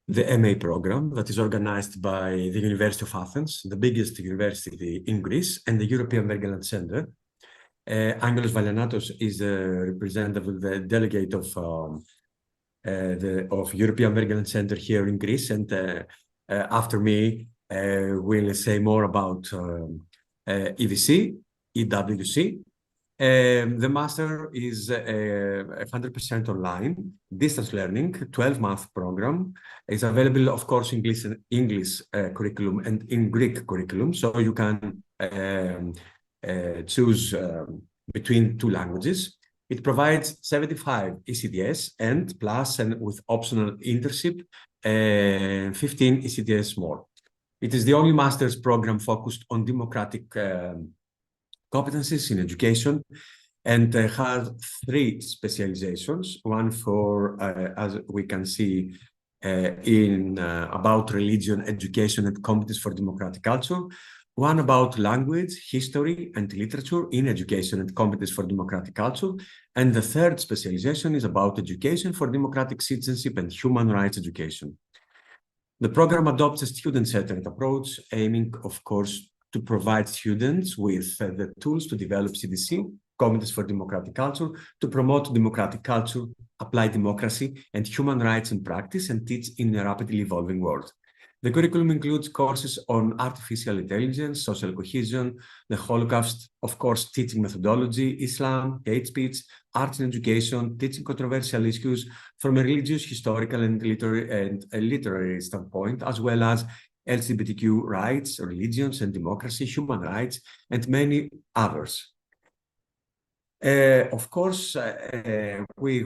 the MA program that is organized by the University of Athens, the biggest university in Greece, and the European Wergeland Center. Angelos Vallianatos is the representative, the delegate of European Wergeland Center here in Greece, and after me will say more about EWC. The master is 100% online, distance learning, 12-month program. It's available, of course, in English curriculum and in Greek curriculum, so you can choose between two languages. It provides 75 ECTS and plus, and with optional internship, 15 ECTS more. It is the only master's program focused on democratic competencies in education, and has 3 specializations. One for, as we can see, about religion, education, and competence for democratic culture. One about language, history, and literature in education and competence for democratic culture. And the 3rd specialization is about education for democratic citizenship and human rights education. The program adopts a student-centered approach, aiming, of course, to provide students with the tools to develop CDC, competence for democratic culture, to promote democratic culture, apply democracy and human rights in practice, and teach in a rapidly evolving world. The curriculum includes courses on artificial intelligence, social cohesion, the Holocaust, of course, teaching methodology, Islam, hate speech, arts and education, teaching controversial issues from a religious, historical, and literary standpoint, as well as LGBTQ rights, religions and democracy, human rights, and many others. Of course, we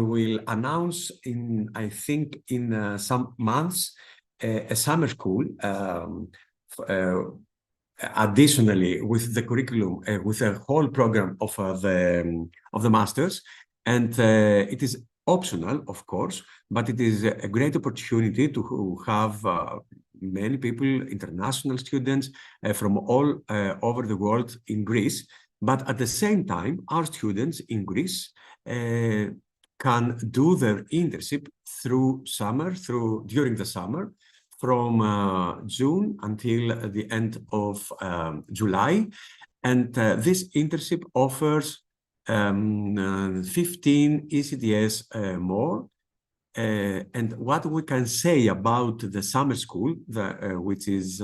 will announce I think, in some months, a summer school, additionally with the curriculum, with a whole program of the masters, and it is optional, of course, but it is a great opportunity to have many people, international students from all over the world in Greece. But at the same time, our students in Greece can do their internship during the summer, from June until the end of July. And this internship offers 15 ECTS more. And what we can say about the summer school, which is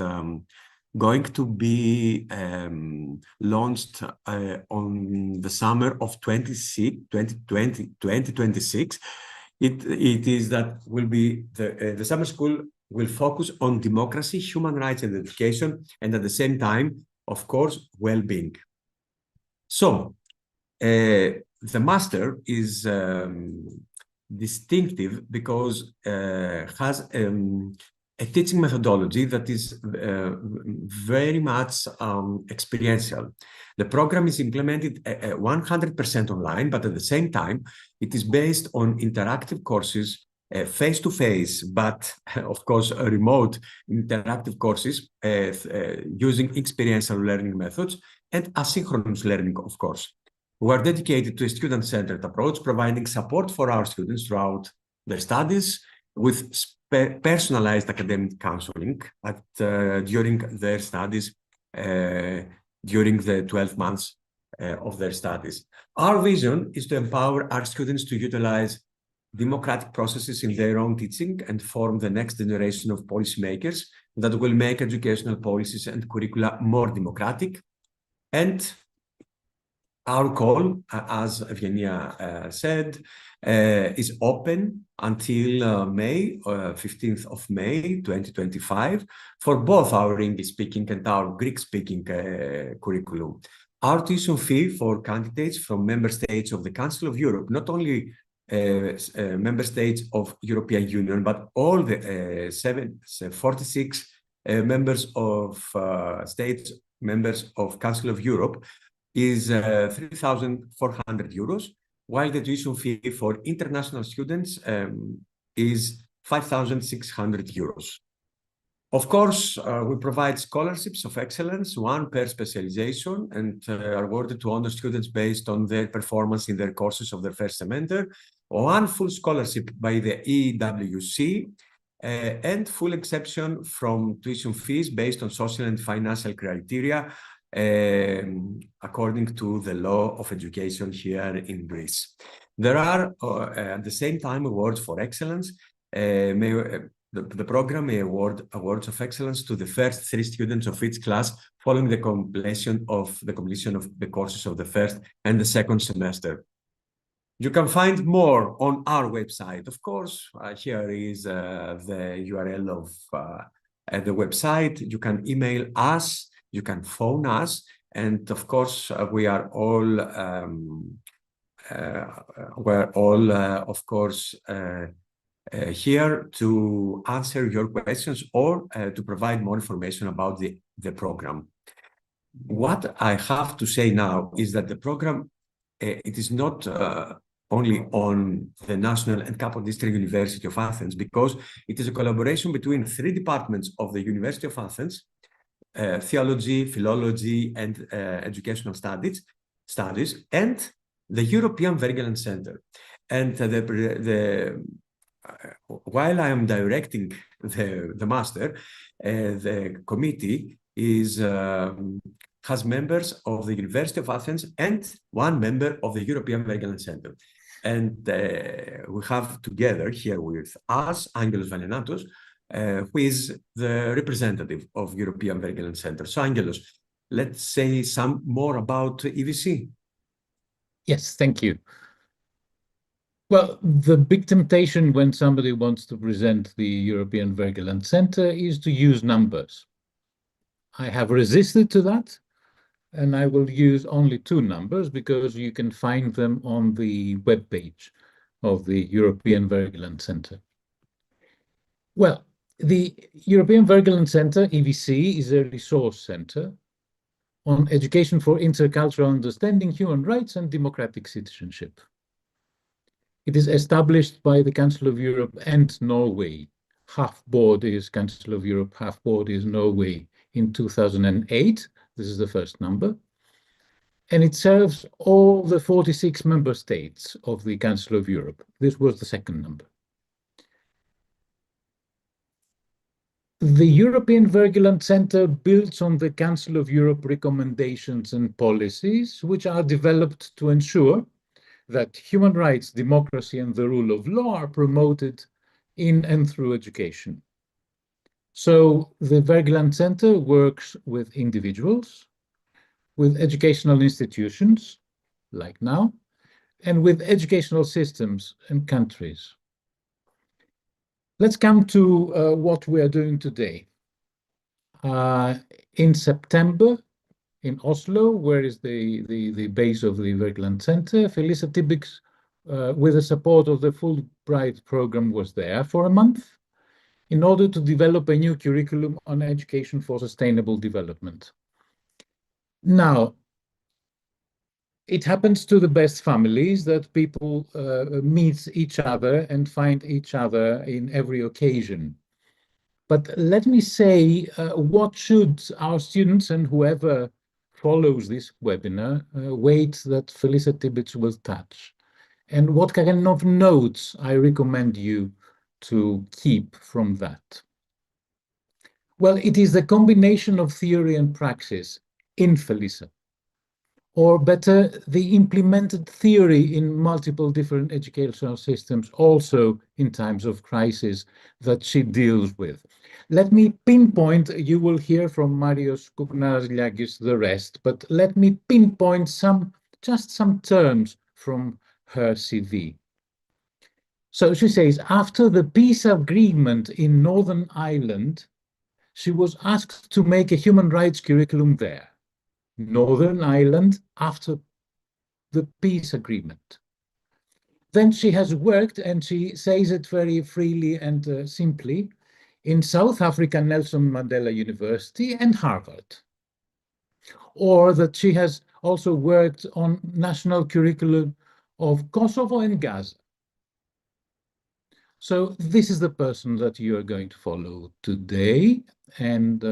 going to be launched on the summer of 2026, it is that will be the summer school will focus on democracy, human rights, and education, and at the same time, of course, well-being. So the master is distinctive because has a teaching methodology that is very much experiential. The program is implemented 100% online, but at the same time, it is based on interactive courses, face-to-face, but of course, remote interactive courses using experiential learning methods and asynchronous learning, of course. We are dedicated to a student-centered approach, providing support for our students throughout their studies with personalized academic counseling during their studies, during the 12 months of their studies. Our vision is to empower our students to utilize democratic processes in their own teaching and form the next generation of policymakers that will make educational policies and curricula more democratic. And our call, as Evgenia said, is open until May, 15th of May, 2025, for both our English-speaking and our Greek-speaking curriculum. Our tuition fee for candidates from member states of the Council of Europe, not only member states of European Union, but all the 46 members of states, members of Council of Europe, is 3,400 euros, while the tuition fee for international students is 5,600 euros. Of course, we provide scholarships of excellence, one per specialization, and are awarded to honor students based on their performance in their courses of their first semester. one full scholarship by the EWC, and full exemption from tuition fees based on social and financial criteria, according to the law of education here in Greece. There are, at the same time, awards for excellence. The program may award awards of excellence to the first 3 students of each class following the completion of the courses of the first and the second semester. You can find more on our website. Of course, here is the URL of the website. You can email us, you can phone us, and of course, we're all, of course, here to answer your questions or to provide more information about the program. What I have to say now is that the program, it is not only on the National and Capital District University of Athens, because it is a collaboration between 3 departments of the University of Athens, theology, philology, and educational studies, and the European Wergeland Center. And while I am directing the master, the committee has members of the University of Athens and 1 member of the European Wergeland Center. And we have together here with us, Angelos Vallianatos, who is the representative of European Wergeland Center. So Angelos, let's say some more about EVC. Yes, thank you. Well, the big temptation when somebody wants to present the European Wergeland Center is to use numbers. I have resisted to that, and I will use only 2 numbers because you can find them on the webpage of the European Wergeland Center. Well, the European Wergeland Center, EVC, is a resource center on education for intercultural understanding, human rights, and democratic citizenship. It is established by the Council of Europe and Norway. Half board is Council of Europe, half board is Norway in 2008. This is the first number. And it serves all the 46 member states of the Council of Europe. This was the second number. The European Wergeland Center builds on the Council of Europe recommendations and policies, which are developed to ensure that human rights, democracy, and the rule of law are promoted in and through education. So the Wergeland Center works with individuals, with educational institutions, like now, and with educational systems and countries. Let's come to what we are doing today. In September, in Oslo, where is the base of the Wergeland Center, Felisa Tibbitts, with the support of the Fulbright program, was there for a month in order to develop a new curriculum on education for sustainable development. Now, it happens to the best families that people meet each other and find each other in every occasion. But let me say, what should our students and whoever follows this webinar wait that Felisa Tibbitts will touch? And what kind of notes I recommend you to keep from that? Well, it is the combination of theory and praxis in Felisa, or better, the implemented theory in multiple different educational systems, also in times of crisis, that she deals with. Let me pinpoint, you will hear from Marios Koukounaras-Liagkis the rest, but let me pinpoint just some terms from her CV. So she says, after the peace agreement in Northern Ireland, she was asked to make a human rights curriculum there. Northern Ireland after the peace agreement. Then she has worked, and she says it very freely and simply, in South Africa, Nelson Mandela University and Harvard. Or that she has also worked on national curriculum of Kosovo and Gaza. So this is the person that you are going to follow today. And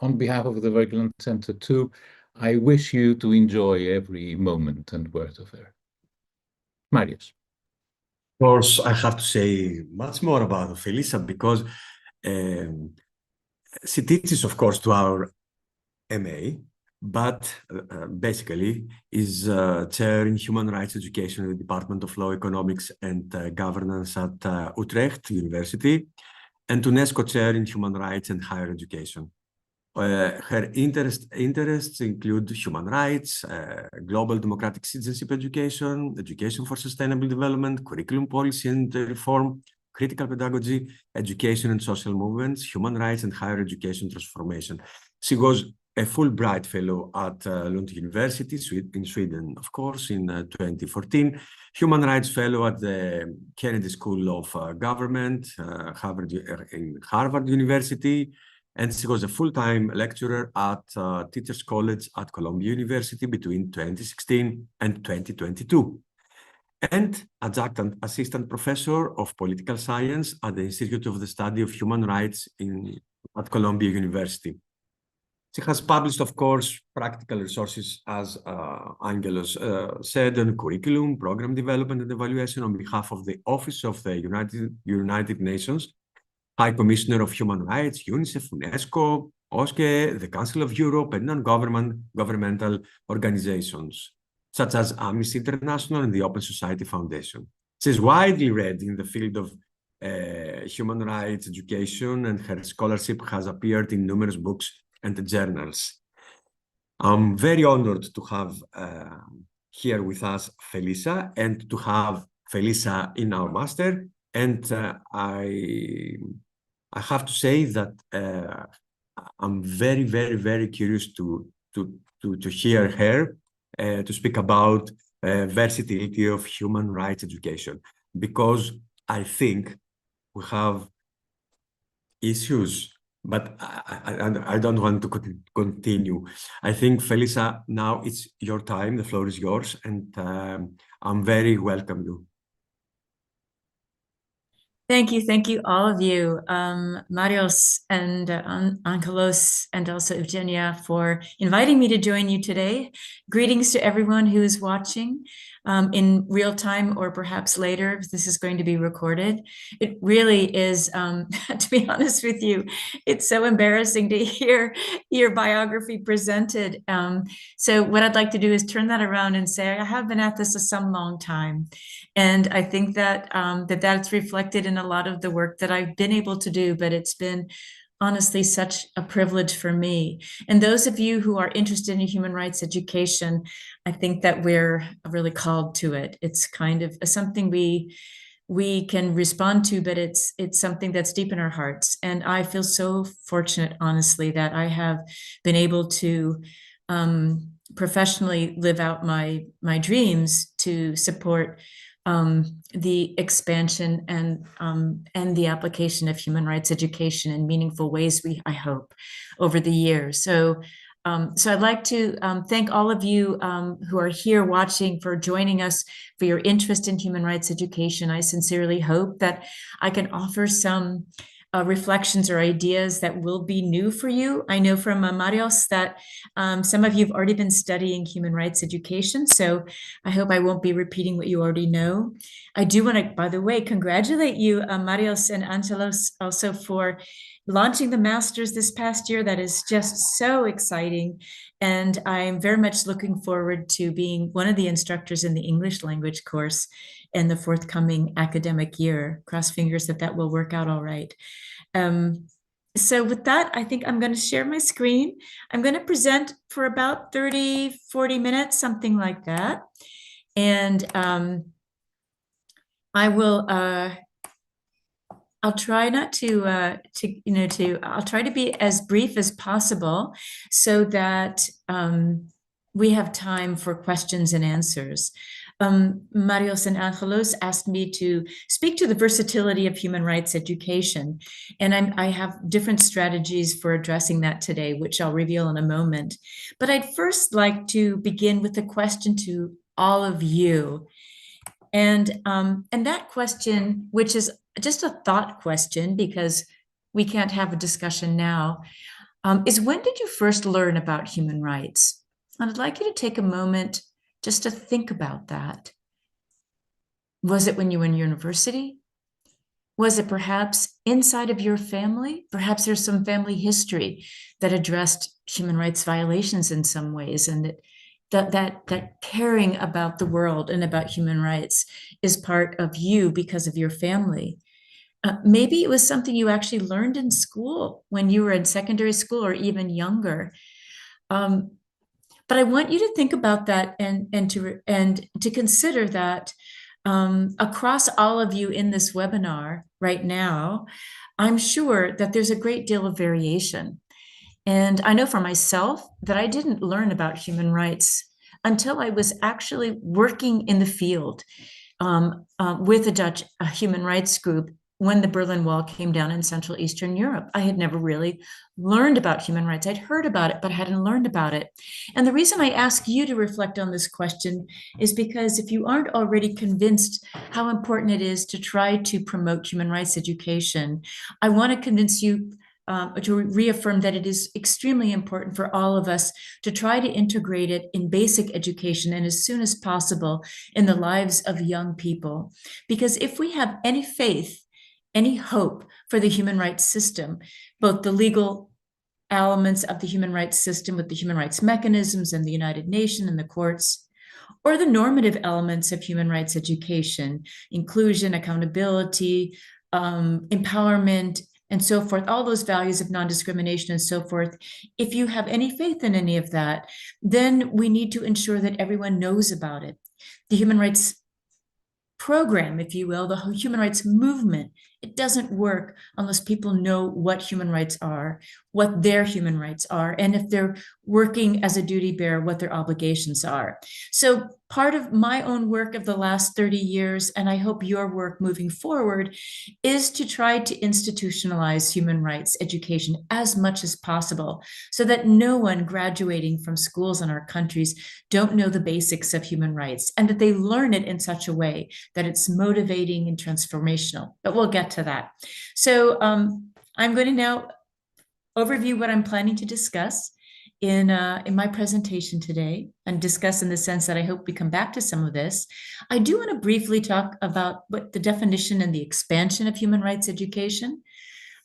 on behalf of the Wergeland Center too, I wish you to enjoy every moment and word of her. Marios. course, I have to say much more about Felisa because she teaches, of course, to our MA, but basically is chair in human rights education in the Department of Law, Economics and Governance at Utrecht University, and UNESCO chair in human rights and higher education. Her interests include human rights, global democratic citizenship education, education for sustainable development, curriculum policy and reform, critical pedagogy, education and social movements, human rights and higher education transformation. She was a Fulbright Fellow at Lund University in Sweden, of course, in 2014, Human Rights Fellow at the Kennedy School of Government in Harvard University, and she was a full-time lecturer at Teachers College at Columbia University between 2016 and 2022, and adjunct assistant professor of political science at the Institute of the Study of Human Rights at Columbia University. She has published, of course, practical resources, as Angelos said, on curriculum, program development and evaluation on behalf of the Office of the United Nations, High Commissioner of Human Rights, UNICEF, UNESCO, OSCE, the Council of Europe, and non-governmental organizations, such as Amnesty International and the Open Society Foundation. She is widely read in the field of human rights education, and her scholarship has appeared in numerous books and journals. I'm very honored to have here with us Felisa, and to have Felisa in our master. And I have to say that I'm very, very, very curious to hear her to speak about versatility of human rights education, because I think we have issues, but I don't want to continue. I think, Felisa, now it's your time. The floor is yours, and I'm very welcome you. Thank you, all of you, Marios and Angelos, and also Eugenia, for inviting me to join you today. Greetings to everyone who is watching in real time, or perhaps later, because this is going to be recorded. It really is, to be honest with you, it's so embarrassing to hear your biography presented. So what I'd like to do is turn that around and say, I have been at this some long time. And I think that that's reflected in a lot of the work that I've been able to do, but it's been honestly such a privilege for me. And those of you who are interested in human rights education, I think that we're really called to it. It's kind of something we can respond to, but it's something that's deep in our hearts. And I feel so fortunate, honestly, that I have been able to professionally live out my dreams to support the expansion and the application of human rights education in meaningful ways, I hope, over the years. So I'd like to thank all of you who are here watching for joining us, for your interest in human rights education. I sincerely hope that I can offer some reflections or ideas that will be new for you. I know from Marios that some of you have already been studying human rights education, so I hope I won't be repeating what you already know. I do want to, by the way, congratulate you, Marios and Angelos, also for launching the Masters this past year. That is just so exciting. And I'm very much looking forward to being one of the instructors in the English language course in the forthcoming academic year. Cross fingers that will work out all right. So with that, I think I'm going to share my screen. I'm going to present for about 30, 40 minutes, something like that. And I will, I'll try not to, I'll try to be as brief as possible so that we have time for questions and answers. Marios and Angelos asked me to speak to the versatility of human rights education, and I have different strategies for addressing that today, which I'll reveal in a moment. But I'd first like to begin with a question to all of you, and that question, which is just a thought question because we can't have a discussion now, is when did you first learn about human rights? And I'd like you to take a moment just to think about that. Was it when you were in university? Was it perhaps inside of your family? Perhaps there's some family history that addressed human rights violations in some ways, and that caring about the world and about human rights is part of you because of your family. Maybe it was something you actually learned in school when you were in secondary school or even younger. But I want you to think about that and to consider that across all of you in this webinar right now, I'm sure that there's a great deal of variation. And I know for myself that I didn't learn about human rights until I was actually working in the field with a Dutch human rights group when the Berlin Wall came down in Central Eastern Europe. I had never really learned about human rights. I'd heard about it, but hadn't learned about it. And the reason I ask you to reflect on this question is because if you aren't already convinced how important it is to try to promote human rights education, I want to convince you to reaffirm that it is extremely important for all of us to try to integrate it in basic education and as soon as possible in the lives of young people. Because if we have any faith, any hope for the human rights system, both the legal elements of the human rights system with the human rights mechanisms and the United Nations and the courts, or the normative elements of human rights education, inclusion, accountability, empowerment, and so forth, all those values of non-discrimination and so forth. If you have any faith in any of that, then we need to ensure that everyone knows about it. The human rights program, if you will, the human rights movement, it doesn't work unless people know what human rights are, what their human rights are, and if they're working as a duty bearer, what their obligations are. So part of my own work of the last 30 years, and I hope your work moving forward, is to try to institutionalize human rights education as much as possible so that no one graduating from schools in our countries don't know the basics of human rights and that they learn it in such a way that it's motivating and transformational. But we'll get to that. So I'm going to now overview what I'm planning to discuss in my presentation today, and discuss in the sense that I hope we come back to some of this. I do want to briefly talk about what the definition and the expansion of human rights education.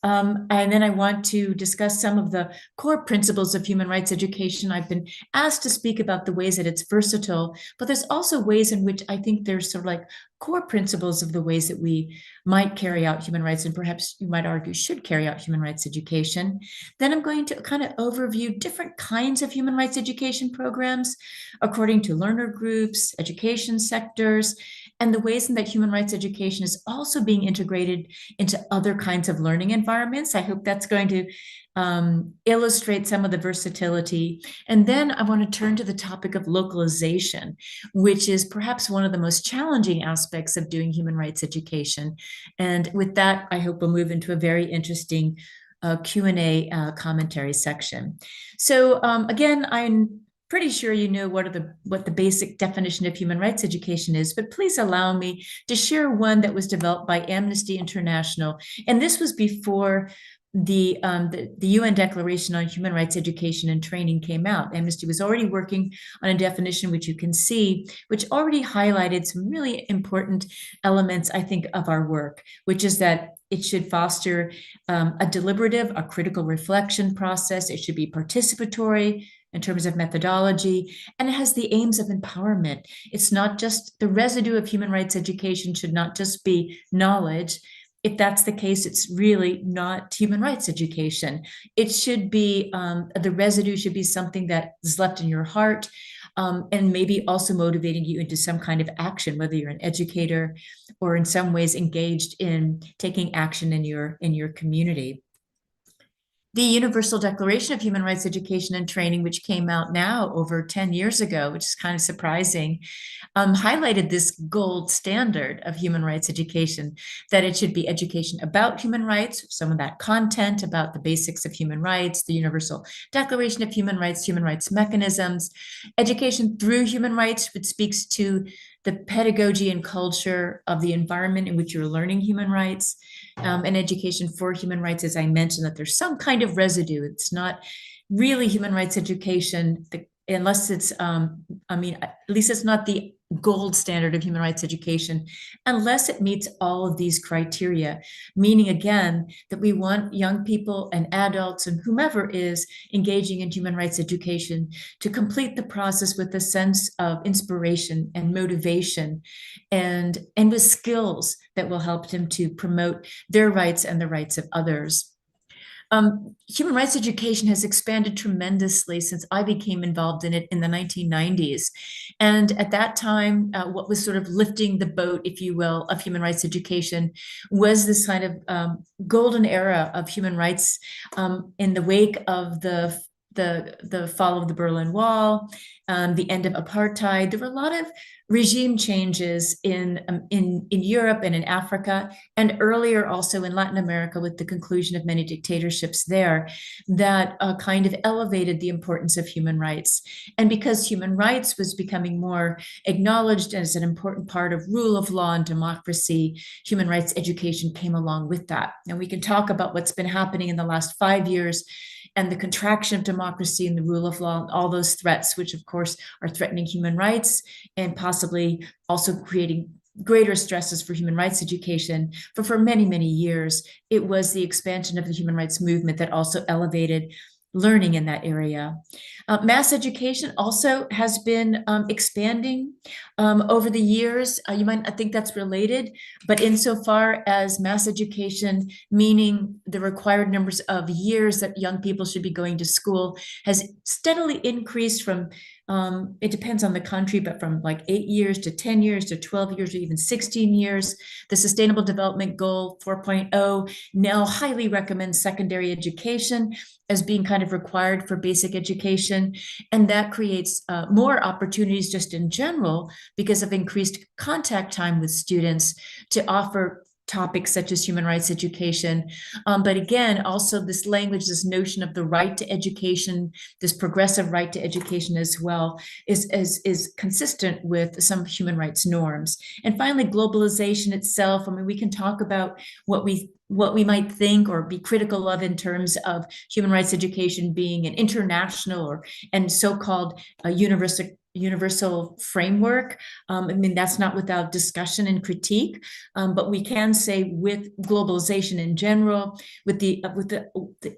And then I want to discuss some of the core principles of human rights education. I've been asked to speak about the ways that it's versatile, but there's also ways in which I think there's sort of like core principles of the ways that we might carry out human rights, and perhaps you might argue should carry out human rights education. Then I'm going to kind of overview different kinds of human rights education programs according to learner groups, education sectors, and the ways in that human rights education is also being integrated into other kinds of learning environments. I hope that's going to illustrate some of the versatility. And then I want to turn to the topic of localization, which is perhaps one of the most challenging aspects of doing human rights education. And with that, I hope we'll move into a very interesting Q&A commentary section. So again, I'm pretty sure you know what the basic definition of human rights education is, but please allow me to share one that was developed by Amnesty International. And this was before the UN Declaration on Human Rights Education and Training came out. Amnesty was already working on a definition, which you can see, which already highlighted some really important elements, I think, of our work, which is that it should foster a deliberative, a critical reflection process. It should be participatory in terms of methodology, and it has the aims of empowerment. It's not just the residue of human rights education should not just be knowledge. If that's the case, it's really not human rights education. It should be, the residue should be something that is left in your heart, and maybe also motivating you into some kind of action, whether you're an educator or in some ways engaged in taking action in your community. The Universal Declaration of Human Rights Education and Training, which came out now over 10 years ago, which is kind of surprising, highlighted this gold standard of human rights education, that it should be education about human rights, some of that content about the basics of human rights, the Universal Declaration of Human rights mechanisms, education through human rights, which speaks to the pedagogy and culture of the environment in which you're learning human rights, and education for human rights, as I mentioned, that there's some kind of residue. It's not really human rights education, unless it's, at least it's not the gold standard of human rights education unless it meets all of these criteria, meaning again that we want young people and adults and whomever is engaging in human rights education to complete the process with a sense of inspiration and motivation and with skills that will help them to promote their rights and the rights of others. Human rights education has expanded tremendously since I became involved in it in the 1990s. And at that time, what was sort of lifting the boat, if you will, of human rights education was this kind of golden era of human rights in the wake of the fall of the Berlin Wall, the end of apartheid. There were a lot of regime changes in Europe and in Africa, and earlier also in Latin America with the conclusion of many dictatorships there, that kind of elevated the importance of human rights. And because human rights was becoming more acknowledged as an important part of rule of law and democracy, human rights education came along with that. And we can talk about what's been happening in the last 5 years and the contraction of democracy and the rule of law, and all those threats, which of course are threatening human rights and possibly also creating greater stresses for human rights education. But for many, many years, it was the expansion of the human rights movement that also elevated learning in that area. Mass education also has been expanding over the years. You might not think that's related, but insofar as mass education, meaning the required numbers of years that young people should be going to school, has steadily increased from, it depends on the country, but from like 8 years to 10 years to 12 years or even 16 years. The Sustainable Development Goal 4.0 now highly recommends secondary education as being kind of required for basic education. And that creates more opportunities just in general because of increased contact time with students to offer topics such as human rights education. But again, also this language, this notion of the right to education, this progressive right to education as well, is consistent with some human rights norms. And finally, globalization itself. I mean, we can talk about what we might think or be critical of in terms of human rights education being an international and so-called universal framework. I mean, that's not without discussion and critique, but we can say with globalization in general, with the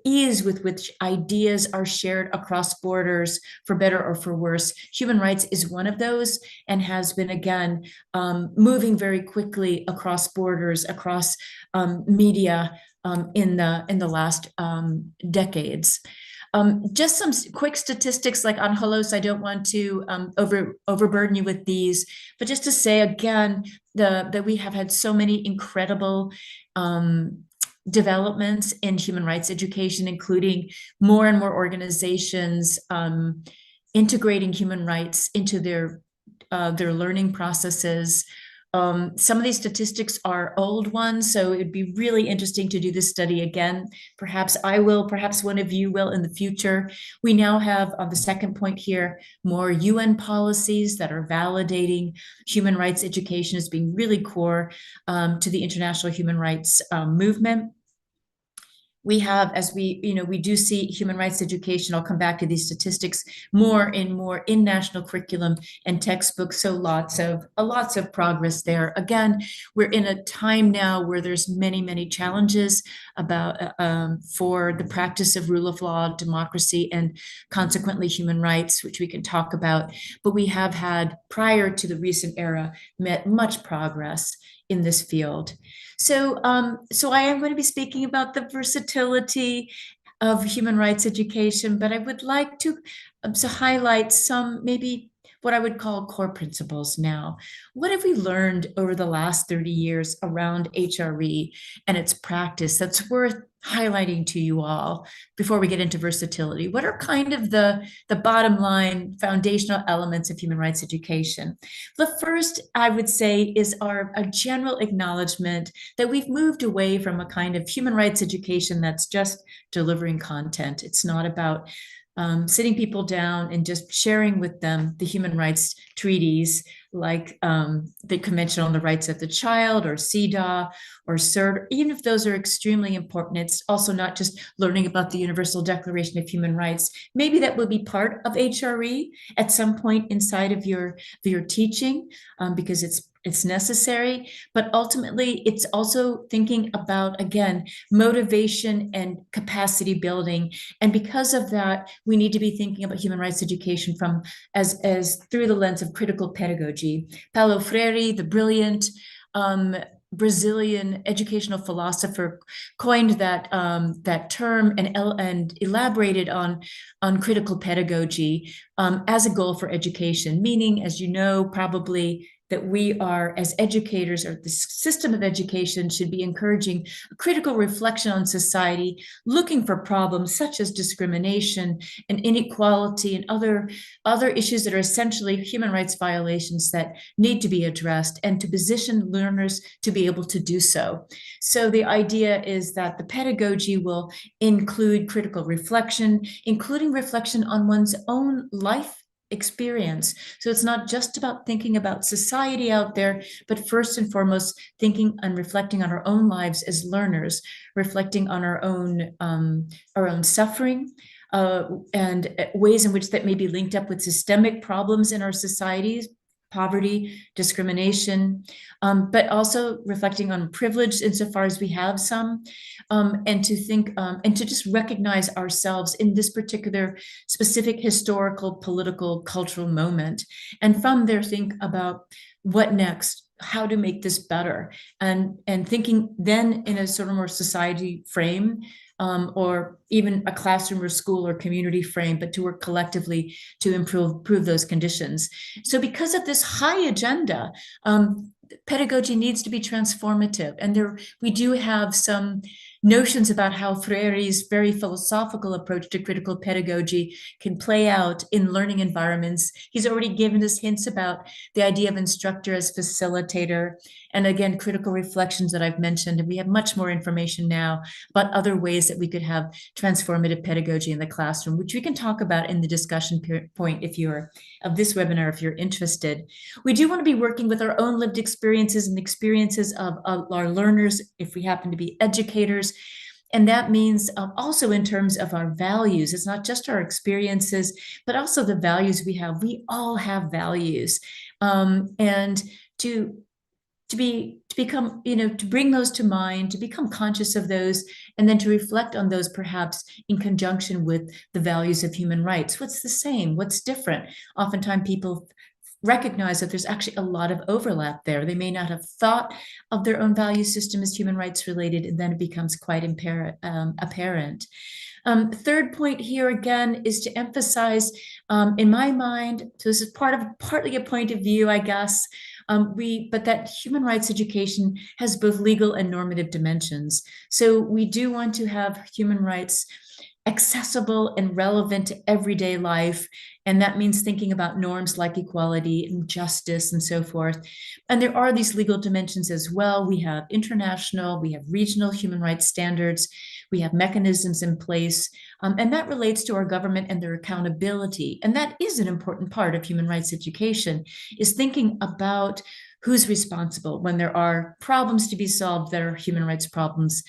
ease with which ideas are shared across borders, for better or for worse, human rights is one of those and has been, again, moving very quickly across borders, across media in the last decades. Just some quick statistics like Angelos, I don't want to overburden you with these, but just to say again that we have had so many incredible developments in human rights education, including more and more organizations integrating human rights into their learning processes. Some of these statistics are old ones, so it'd be really interesting to do this study again. Perhaps I will, perhaps one of you will in the future. We now have, on the second point here, more UN policies that are validating human rights education as being really core to the international human rights movement. We have, as we do see human rights education, I'll come back to these statistics, more and more in national curriculum and textbooks, so lots of progress there. Again, we're in a time now where there's many, many challenges about for the practice of rule of law, democracy, and consequently human rights, which we can talk about. But we have had, prior to the recent era, met much progress in this field. So I am going to be speaking about the versatility of human rights education, but I would like to highlight some maybe what I would call core principles now. What have we learned over the last 30 years around HRE and its practice that's worth highlighting to you all before we get into versatility? What are kind of the bottom line foundational elements of human rights education? The first, I would say, is a general acknowledgement that we've moved away from a kind of human rights education that's just delivering content. It's not about sitting people down and just sharing with them the human rights treaties like the Convention on the Rights of the Child or CEDAW or CERD, even if those are extremely important, it's also not just learning about the Universal Declaration of Human Rights. Maybe that will be part of HRE at some point inside of your teaching, because it's necessary, but ultimately it's also thinking about, again, motivation and capacity building. And because of that, we need to be thinking about human rights education from as through the lens of critical pedagogy. Paulo Freire, the brilliant Brazilian educational philosopher, coined that term and elaborated on critical pedagogy as a goal for education, meaning, as you know, probably, that we are, as educators, or the system of education should be encouraging a critical reflection on society, looking for problems such as discrimination and inequality and other issues that are essentially human rights violations that need to be addressed, and to position learners to be able to do so. So the idea is that the pedagogy will include critical reflection, including reflection on one's own life experience. So it's not just about thinking about society out there, but first and foremost, thinking and reflecting on our own lives as learners, reflecting on our own suffering, and ways in which that may be linked up with systemic problems in our societies, poverty, discrimination, but also reflecting on privilege insofar as we have some, and to think and to just recognize ourselves in this particular specific historical, political, cultural moment. And from there, think about what next, how to make this better, and thinking then in a sort of more society frame, or even a classroom or school or community frame, but to work collectively to improve those conditions. So because of this high agenda, pedagogy needs to be transformative. And we do have some notions about how Freire's very philosophical approach to critical pedagogy can play out in learning environments. He's already given us hints about the idea of instructor as facilitator, and again, critical reflections that I've mentioned. And we have much more information now about other ways that we could have transformative pedagogy in the classroom, which we can talk about in the discussion point of this webinar, if you're interested. We do want to be working with our own lived experiences and experiences of our learners, if we happen to be educators. And that means also in terms of our values. It's not just our experiences, but also the values we have. We all have values. And to become, to bring those to mind, to become conscious of those, and then to reflect on those perhaps in conjunction with the values of human rights. What's the same? What's different? Oftentimes people recognize that there's actually a lot of overlap there. They may not have thought of their own value system as human rights related, and then it becomes quite apparent. Third point here again is to emphasize, in my mind, so this is partly a point of view, I guess, but that human rights education has both legal and normative dimensions. So we do want to have human rights accessible and relevant to everyday life. And that means thinking about norms like equality and justice and so forth. And there are these legal dimensions as well. We have international, we have regional human rights standards, we have mechanisms in place, and that relates to our government and their accountability. And that is an important part of human rights education, is thinking about who's responsible when there are problems to be solved that are human rights problems.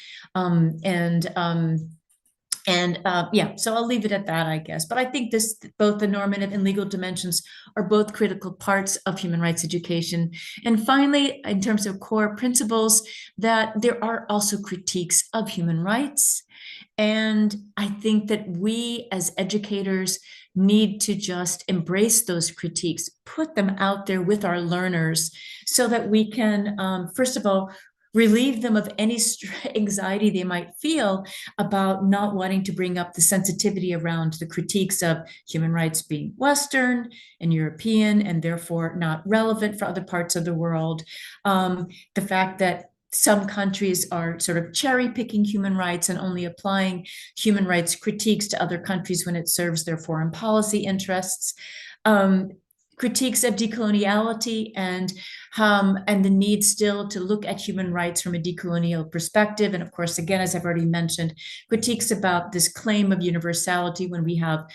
So I'll leave it at that, I guess. But I think both the normative and legal dimensions are both critical parts of human rights education. And finally, in terms of core principles, that there are also critiques of human rights. And I think that we as educators need to just embrace those critiques, put them out there with our learners so that we can, first of all, relieve them of any anxiety they might feel about not wanting to bring up the sensitivity around the critiques of human rights being Western and European and therefore not relevant for other parts of the world. The fact that some countries are sort of cherry picking human rights and only applying human rights critiques to other countries when it serves their foreign policy interests. Critiques of decoloniality and the need still to look at human rights from a decolonial perspective. And of course, again, as I've already mentioned, critiques about this claim of universality when we have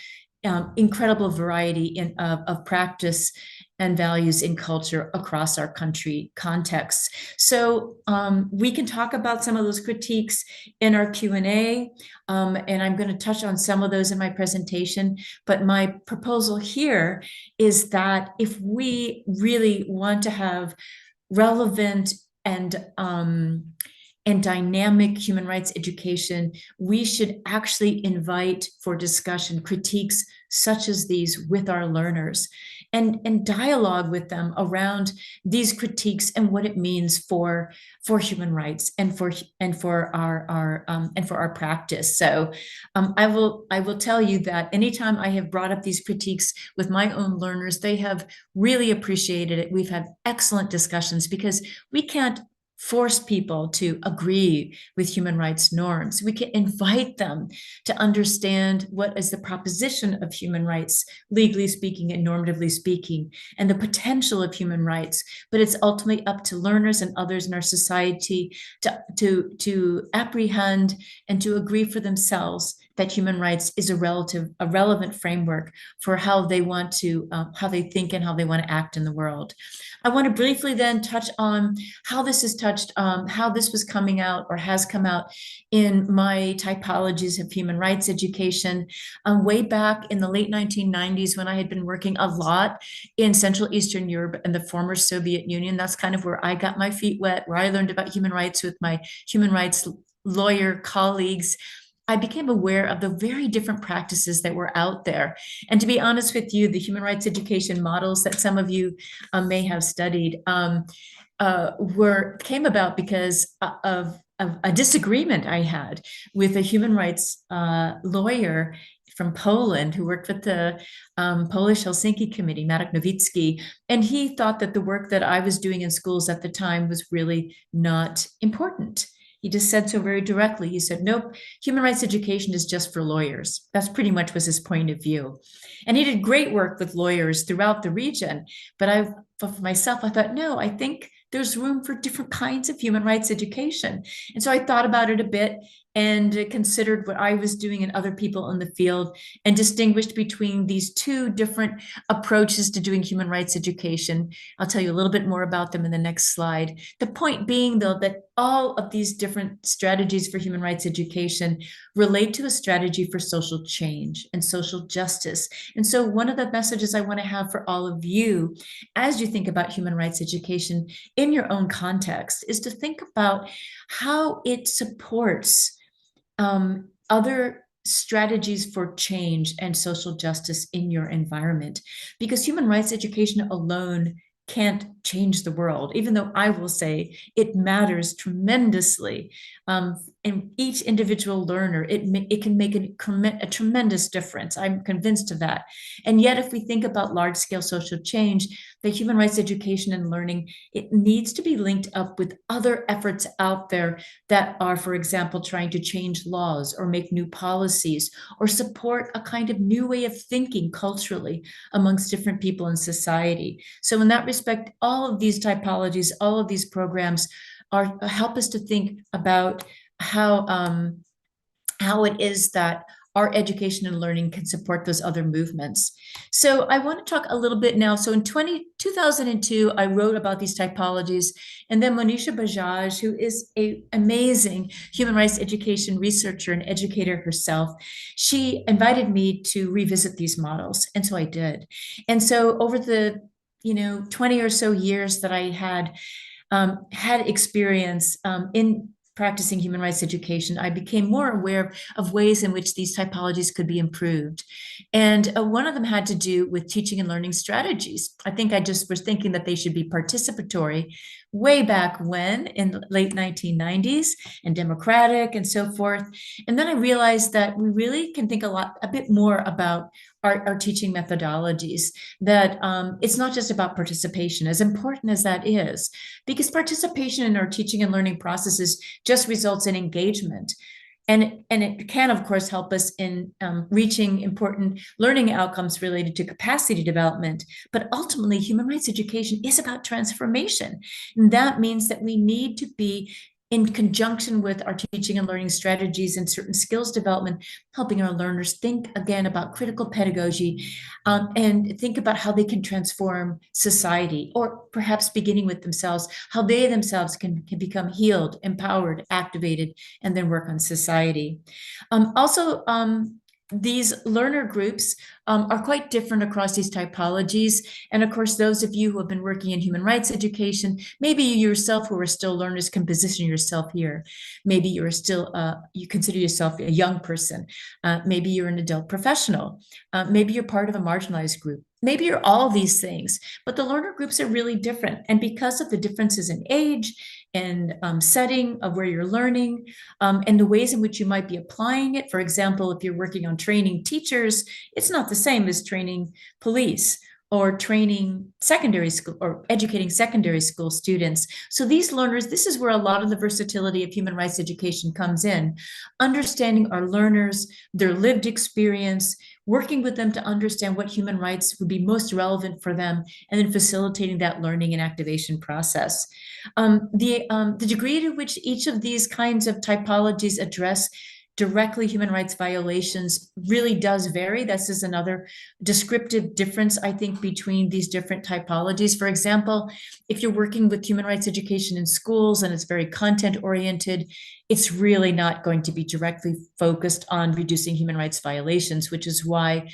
incredible variety of practice and values in culture across our country contexts. So we can talk about some of those critiques in our Q&A, and I'm going to touch on some of those in my presentation. But my proposal here is that if we really want to have relevant and dynamic human rights education, we should actually invite for discussion critiques such as these with our learners, and dialogue with them around these critiques and what it means for human rights and for our practice. So I will tell you that anytime I have brought up these critiques with my own learners, they have really appreciated it. We've had excellent discussions because we can't force people to agree with human rights norms. We can invite them to understand what is the proposition of human rights, legally speaking and normatively speaking, and the potential of human rights. But it's ultimately up to learners and others in our society to apprehend and to agree for themselves that human rights is a relevant framework for how they want to, how they think and how they want to act in the world. I want to briefly then touch on how this is touched, how this was coming out or has come out in my typologies of human rights education. Way back in the late 1990s, when I had been working a lot in Central Eastern Europe and the former Soviet Union, that's kind of where I got my feet wet, where I learned about human rights with my human rights lawyer colleagues. I became aware of the very different practices that were out there. And to be honest with you, the human rights education models that some of you may have studied came about because of a disagreement I had with a human rights lawyer from Poland who worked with the Polish Helsinki Committee, Marek Nowicki, and he thought that the work that I was doing in schools at the time was really not important. He just said so very directly. He said, nope, human rights education is just for lawyers. That's pretty much was his point of view. And he did great work with lawyers throughout the region. But for myself, I thought, no, I think there's room for different kinds of human rights education. And so I thought about it a bit and considered what I was doing and other people in the field and distinguished between these two different approaches to doing human rights education. I'll tell you a little bit more about them in the next slide. The point being, though, that all of these different strategies for human rights education relate to a strategy for social change and social justice. And so one of the messages I want to have for all of you as you think about human rights education in your own context is to think about how it supports other strategies for change and social justice in your environment, because human rights education alone can't change the world, even though I will say it matters tremendously. In each individual learner, it can make a tremendous difference. I'm convinced of that. And yet, if we think about large-scale social change, the human rights education and learning, it needs to be linked up with other efforts out there that are, for example, trying to change laws or make new policies or support a kind of new way of thinking culturally amongst different people in society. So in that respect, all of these typologies, all of these programs help us to think about how it is that our education and learning can support those other movements. So I want to talk a little bit now. So in 2002, I wrote about these typologies, and then Monisha Bajaj, who is an amazing human rights education researcher and educator herself, she invited me to revisit these models, and so I did. And so over the 20 or so years that I had experience in practicing human rights education, I became more aware of ways in which these typologies could be improved. And one of them had to do with teaching and learning strategies. I think I just was thinking that they should be participatory way back when, in the late 1990s, and democratic and so forth. And then I realized that we really can think a bit more about our teaching methodologies, that it's not just about participation, as important as that is, because participation in our teaching and learning processes just results in engagement. And it can, of course, help us in reaching important learning outcomes related to capacity development. But ultimately, human rights education is about transformation. And that means that we need to be in conjunction with our teaching and learning strategies and certain skills development, helping our learners think again about critical pedagogy and think about how they can transform society, or perhaps beginning with themselves, how they themselves can become healed, empowered, activated, and then work on society. These learner groups are quite different across these typologies. And of course, those of you who have been working in human rights education, maybe you yourself who are still learners can position yourself here. Maybe you're still, you consider yourself a young person. Maybe you're an adult professional. Maybe you're part of a marginalized group. Maybe you're all these things, but the learner groups are really different. And because of the differences in age and setting of where you're learning and the ways in which you might be applying it, for example, if you're working on training teachers, it's not the same as training police or training secondary school or educating secondary school students. So these learners, this is where a lot of the versatility of human rights education comes in, understanding our learners, their lived experience, working with them to understand what human rights would be most relevant for them, and then facilitating that learning and activation process. The degree to which each of these kinds of typologies address directly human rights violations really does vary. This is another descriptive difference, I think, between these different typologies. For example, if you're working with human rights education in schools and it's very content oriented, it's really not going to be directly focused on reducing human rights violations, which is why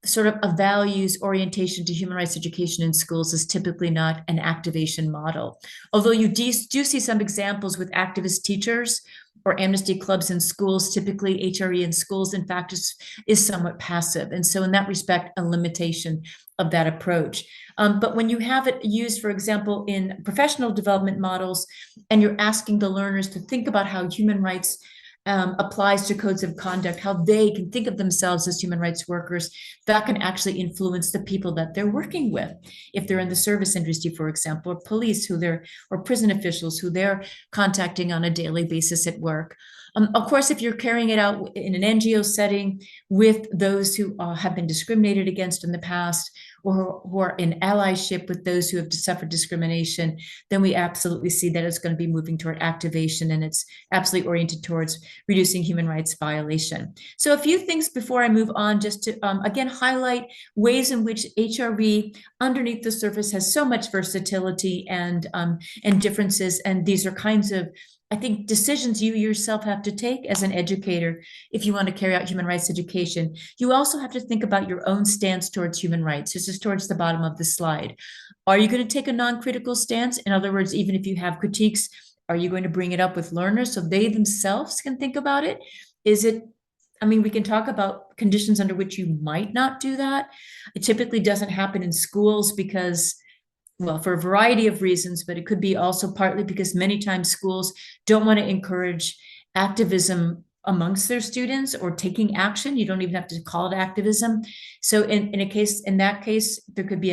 sort of a values orientation to human rights education in schools is typically not an activation model. Although you do see some examples with activist teachers or amnesty clubs in schools, typically HRE in schools, in fact, is somewhat passive. And so in that respect, a limitation of that approach. But when you have it used, for example, in professional development models, and you're asking the learners to think about how human rights applies to codes of conduct, how they can think of themselves as human rights workers, that can actually influence the people that they're working with. If they're in the service industry, for example, or police or prison officials who they're contacting on a daily basis at work. Of course, if you're carrying it out in an NGO setting with those who have been discriminated against in the past, or who are in allyship with those who have suffered discrimination, then we absolutely see that it's going to be moving toward activation, and it's absolutely oriented towards reducing human rights violation. So a few things before I move on, just to again highlight ways in which HRV underneath the surface has so much versatility and differences, and these are kinds of, I think, decisions you yourself have to take as an educator if you want to carry out human rights education. You also have to think about your own stance towards human rights. This is towards the bottom of the slide. Are you going to take a non-critical stance? In other words, even if you have critiques, are you going to bring it up with learners so they themselves can think about it? We can talk about conditions under which you might not do that. It typically doesn't happen in schools because, well, for a variety of reasons, but it could be also partly because many times schools don't want to encourage activism amongst their students or taking action. You don't even have to call it activism. So in that case, there could be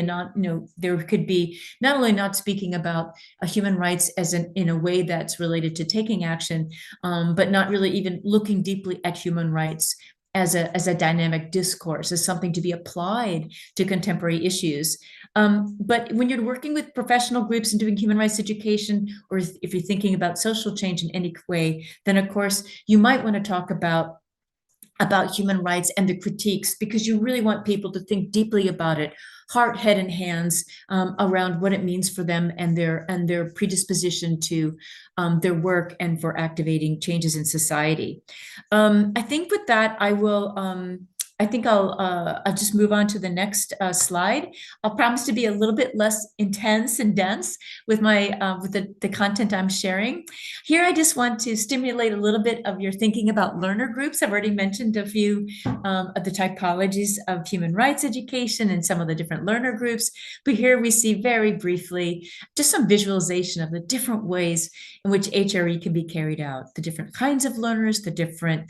not only not speaking about human rights in a way that's related to taking action, but not really even looking deeply at human rights as a dynamic discourse, as something to be applied to contemporary issues. But when you're working with professional groups and doing human rights education, or if you're thinking about social change in any way, then of course you might want to talk about human rights and the critiques, because you really want people to think deeply about it, heart, head, and hands, around what it means for them and their predisposition to their work and for activating changes in society. I think with that, I'll just move on to the next slide. I'll promise to be a little bit less intense and dense with the content I'm sharing. Here, I just want to stimulate a little bit of your thinking about learner groups. I've already mentioned a few of the typologies of human rights education and some of the different learner groups. But here we see very briefly just some visualization of the different ways in which HRE can be carried out, the different kinds of learners, the different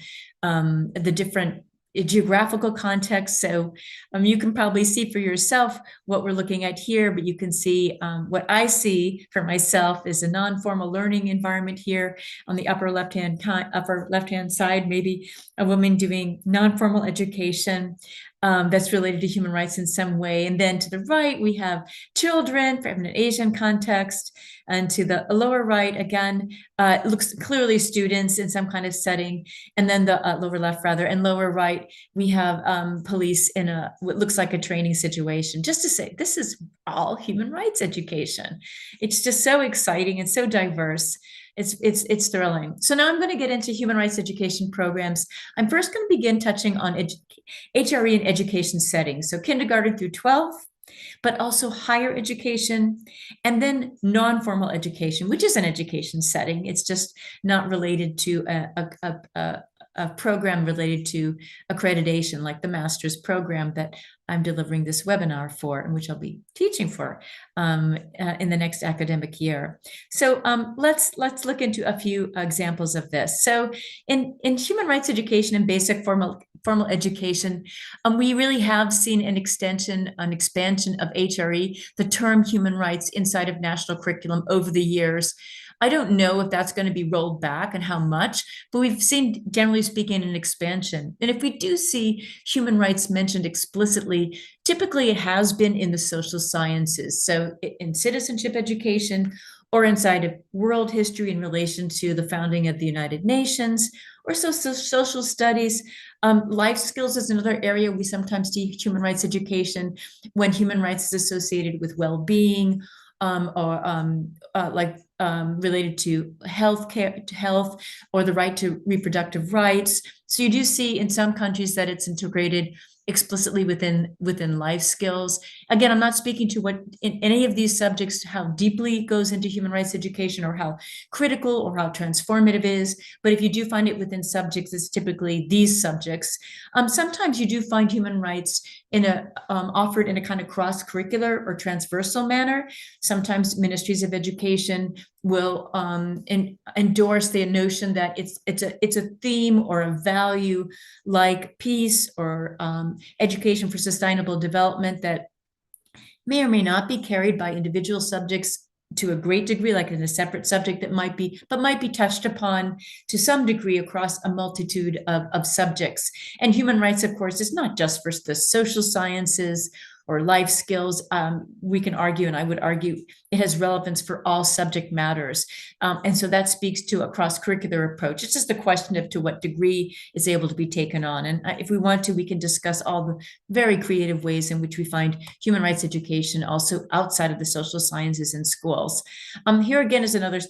geographical context. So you can probably see for yourself what we're looking at here, but you can see what I see for myself is a non-formal learning environment here on the upper left-hand side, maybe a woman doing non-formal education. that's related to human rights in some way. And then to the right, we have children from an Asian context. And to the lower right, again, it looks clearly students in some kind of setting. And then the lower left, rather, and lower right, we have police in what looks like a training situation. Just to say, this is all human rights education. It's just so exciting and so diverse. It's thrilling. So now I'm going to get into human rights education programs. I'm first going to begin touching on HRE in education settings, so kindergarten through 12th, but also higher education, and then non-formal education, which is an education setting. It's just not related to a program related to accreditation, like the master's program that I'm delivering this webinar for, and which I'll be teaching for in the next academic year. So let's look into a few examples of this. So in human rights education and basic formal education, we really have seen an expansion of HRE, the term human rights, inside of national curriculum over the years. I don't know if that's going to be rolled back and how much, but we've seen, generally speaking, an expansion. And if we do see human rights mentioned explicitly, typically it has been in the social sciences. So in citizenship education, or inside of world history in relation to the founding of the United Nations, or social studies. Life skills is another area we sometimes see human rights education when human rights is associated with well-being, related to health, or the right to reproductive rights. So you do see in some countries that it's integrated explicitly within life skills. Again, I'm not speaking to what in any of these subjects, how deeply it goes into human rights education or how critical or how transformative it is. But if you do find it within subjects, it's typically these subjects. Sometimes you do find human rights offered in a kind of cross-curricular or transversal manner. Sometimes ministries of education will endorse the notion that it's a theme or a value like peace or education for sustainable development that may or may not be carried by individual subjects to a great degree, like in a separate subject that might be touched upon to some degree across a multitude of subjects. And human rights, of course, is not just for the social sciences or life skills. We can argue, and I would argue, it has relevance for all subject matters. And so that speaks to a cross-curricular approach. It's just a question of to what degree is able to be taken on. And if we want to, we can discuss all the very creative ways in which we find human rights education also outside of the social sciences in schools. Here again is another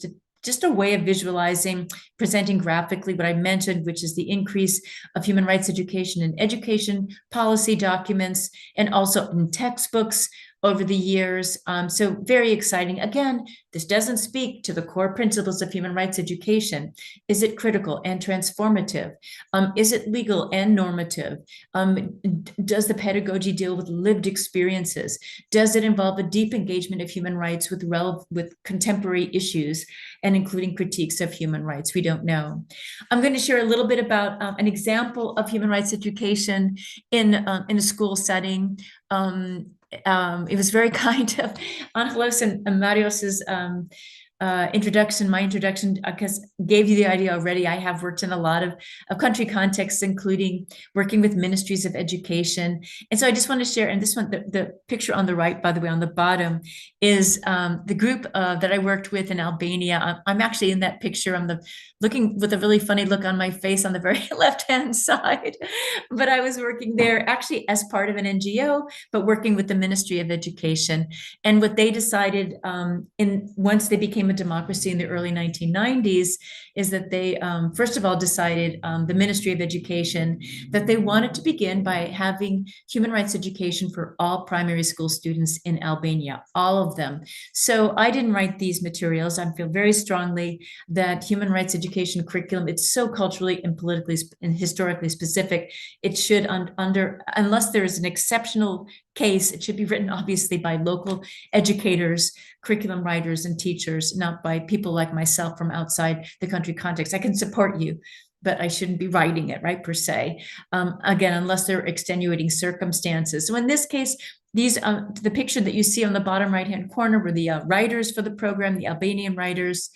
just a way of visualizing, presenting graphically what I mentioned, which is the increase of human rights education in education policy documents and also in textbooks over the years. So very exciting. Again, this doesn't speak to the core principles of human rights education. Is it critical and transformative? Is it legal and normative? Does the pedagogy deal with lived experiences? Does it involve a deep engagement of human rights with contemporary issues and including critiques of human rights? We don't know. I'm going to share a little bit about an example of human rights education in a school setting. It was very kind of Angelos and Marios's introduction. My introduction, because gave you the idea already. I have worked in a lot of country contexts, including working with ministries of education. And so I just want to share, and this one, the picture on the right, by the way, on the bottom, is the group that I worked with in Albania. I'm actually in that picture. I'm looking with a really funny look on my face on the very left-hand side. But I was working there actually as part of an NGO, but working with the Ministry of Education. And what they decided once they became a democracy in the early 1990s is that they, first of all, decided, the Ministry of Education, that they wanted to begin by having human rights education for all primary school students in Albania, all of them. So I didn't write these materials. I feel very strongly that human rights education curriculum, it's so culturally and politically and historically specific. It should, unless there is an exceptional case, it should be written obviously by local educators, curriculum writers, and teachers, not by people like myself from outside the country context. I can support you, but I shouldn't be writing it, right, per se. Again, unless there are extenuating circumstances. So in this case, these the picture that you see on the bottom right-hand corner were the writers for the program, the Albanian writers,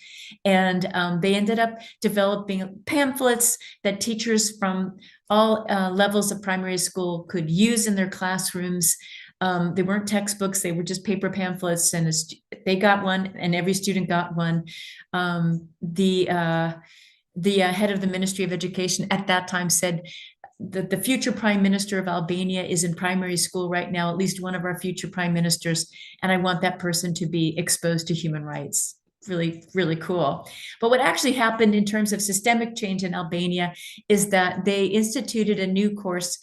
and they ended up developing pamphlets that teachers from all levels of primary school could use in their classrooms. They weren't textbooks, they were just paper pamphlets, and they got one, and every student got one. The head of the Ministry of Education at that time said that the future prime minister of Albania is in primary school right now, at least one of our future prime ministers, and I want that person to be exposed to human rights. Really, really cool. But what actually happened in terms of systemic change in Albania is that they instituted a new course,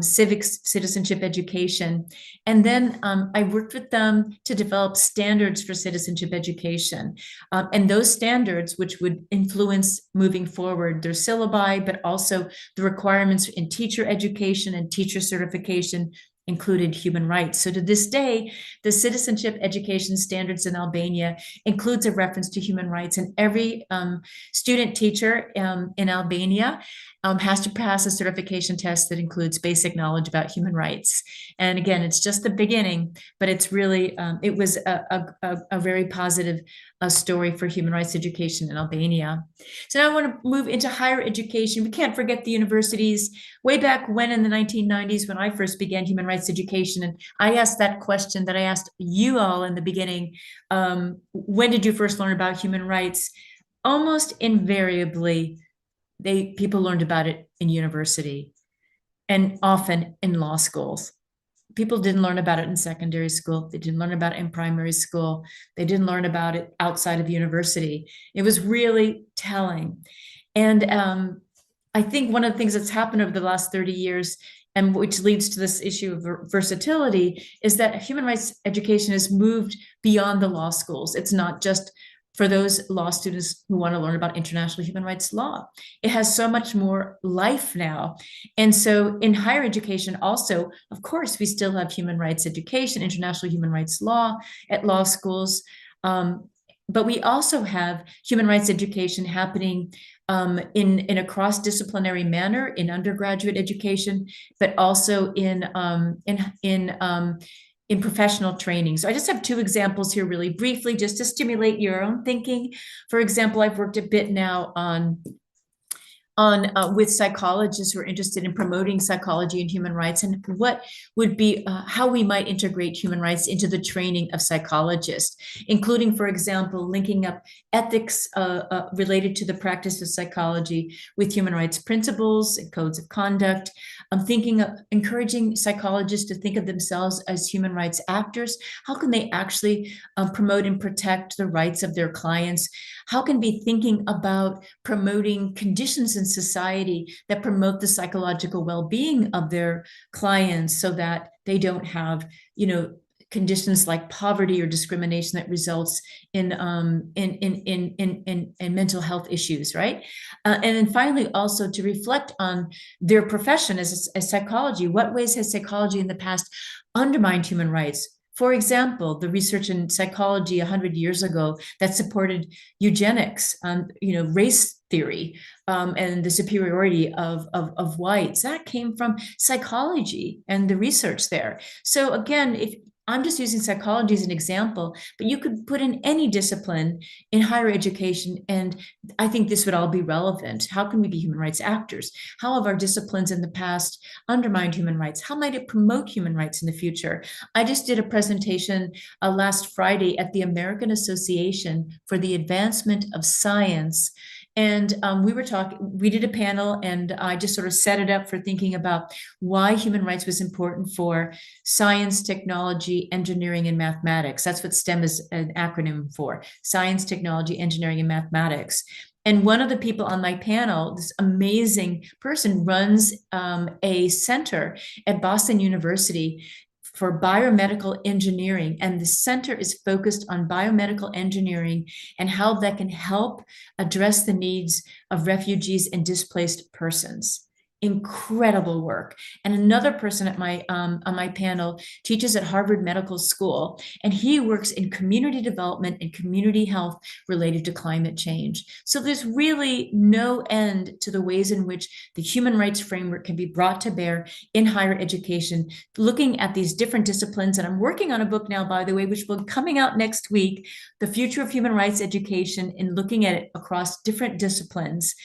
civics, citizenship education. And then I worked with them to develop standards for citizenship education. And those standards, which would influence moving forward their syllabi, but also the requirements in teacher education and teacher certification, included human rights. So to this day, the citizenship education standards in Albania includes a reference to human rights, and every student teacher in Albania has to pass a certification test that includes basic knowledge about human rights. And again, it's just the beginning, but it's really, it was a very positive story for human rights education in Albania. So now I want to move into higher education. We can't forget the universities. Way back when in the 1990s, when I first began human rights education, and I asked that question that I asked you all in the beginning, when did you first learn about human rights? Almost invariably, people learned about it in university and often in law schools. People didn't learn about it in secondary school. They didn't learn about it in primary school. They didn't learn about it outside of university. It was really telling. And I think one of the things that's happened over the last 30 years, and which leads to this issue of versatility, is that human rights education has moved beyond the law schools. It's not just for those law students who want to learn about international human rights law. It has so much more life now. And so in higher education also, of course, we still have human rights education, international human rights law at law schools. But we also have human rights education happening in a cross-disciplinary manner in undergraduate education, but also in professional training. So I just have two examples here really briefly, just to stimulate your own thinking. For example, I've worked a bit now with psychologists who are interested in promoting psychology and human rights, and what would be how we might integrate human rights into the training of psychologists, including, for example, linking up ethics related to the practice of psychology with human rights principles and codes of conduct. I'm thinking of encouraging psychologists to think of themselves as human rights actors. How can they actually promote and protect the rights of their clients? How can we be thinking about promoting conditions in society that promote the psychological well-being of their clients so that they don't have, conditions like poverty or discrimination that results in mental health issues, right? And then finally, also to reflect on their profession as psychology. What ways has psychology in the past undermined human rights? For example, the research in psychology 100 years ago that supported eugenics, race theory, and the superiority of whites, that came from psychology and the research there. So again, if I'm just using psychology as an example, but you could put in any discipline in higher education, and I think this would all be relevant. How can we be human rights actors? How have our disciplines in the past undermined human rights? How might it promote human rights in the future? I just did a presentation last Friday at the American Association for the Advancement of Science. And we did a panel, and I just sort of set it up for thinking about why human rights was important for science, technology, engineering, and mathematics. That's what STEM is an acronym for: science, technology, engineering, and mathematics. And one of the people on my panel, this amazing person, runs a center at Boston University for biomedical engineering, and the center is focused on biomedical engineering and how that can help address the needs of refugees and displaced persons. incredible work. And another person at my on my panel teaches at Harvard Medical School, and he works in community development and community health related to climate change. So there's really no end to the ways in which the human rights framework can be brought to bear in higher education, looking at these different disciplines. And I'm working on a book now, by the way, which will be coming out next week, The Future of Human Rights Education, and looking at it across different disciplines,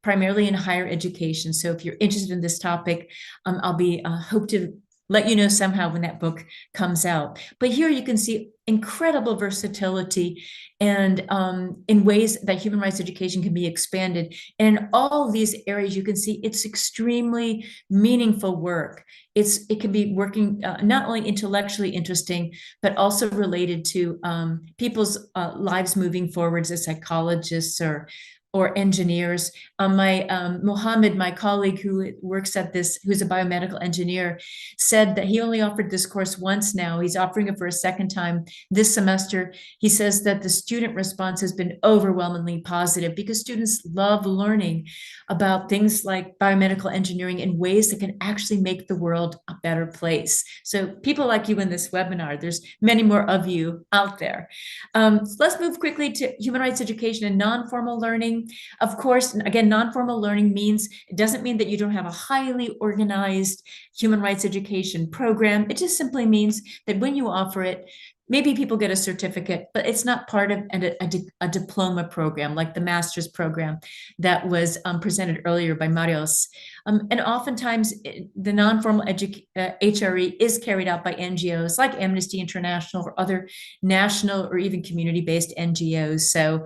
primarily in higher education. So if you're interested in this topic, I'll be hope to let you know somehow when that book comes out. But here you can see incredible versatility and in ways that human rights education can be expanded. And in all of these areas, you can see it's extremely meaningful work. It can be working not only intellectually interesting, but also related to people's lives moving forwards as psychologists or engineers. Mohammed, my colleague who works at this, who's a biomedical engineer, said that he only offered this course once now. He's offering it for a second time this semester. He says that the student response has been overwhelmingly positive because students love learning about things like biomedical engineering in ways that can actually make the world a better place. So people like you in this webinar, there's many more of you out there. So let's move quickly to human rights education and non-formal learning. Of course, again, non-formal learning means, it doesn't mean that you don't have a highly organized human rights education program. It just simply means that when you offer it, maybe people get a certificate, but it's not part of a diploma program like the master's program that was presented earlier by Marios. And oftentimes the non-formal HRE is carried out by NGOs like Amnesty International or other national or even community-based NGOs. So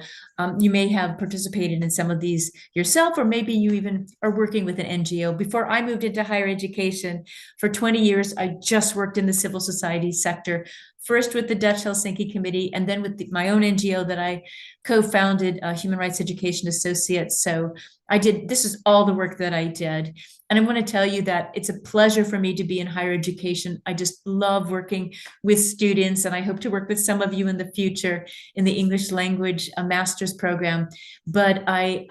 you may have participated in some of these yourself, or maybe you even are working with an NGO. Before I moved into higher education, for 20 years, I just worked in the civil society sector, first with the Dutch Helsinki Committee, and then with my own NGO that I co-founded, Human Rights Education Associates. So this is all the work that I did. And I want to tell you that it's a pleasure for me to be in higher education. I just love working with students, and I hope to work with some of you in the future in the English language master's program. But I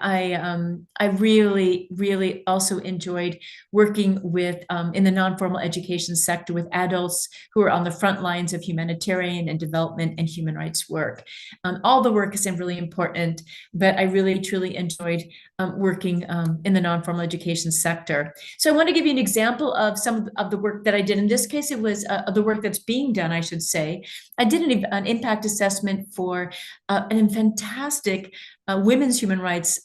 really, really also enjoyed working with in the non-formal education sector with adults who are on the front lines of humanitarian and development and human rights work. All the work is really important, but I really, truly enjoyed working in the non-formal education sector. So I want to give you an example of some of the work that I did. In this case, it was the work that's being done, I should say. I did an impact assessment for a fantastic women's human rights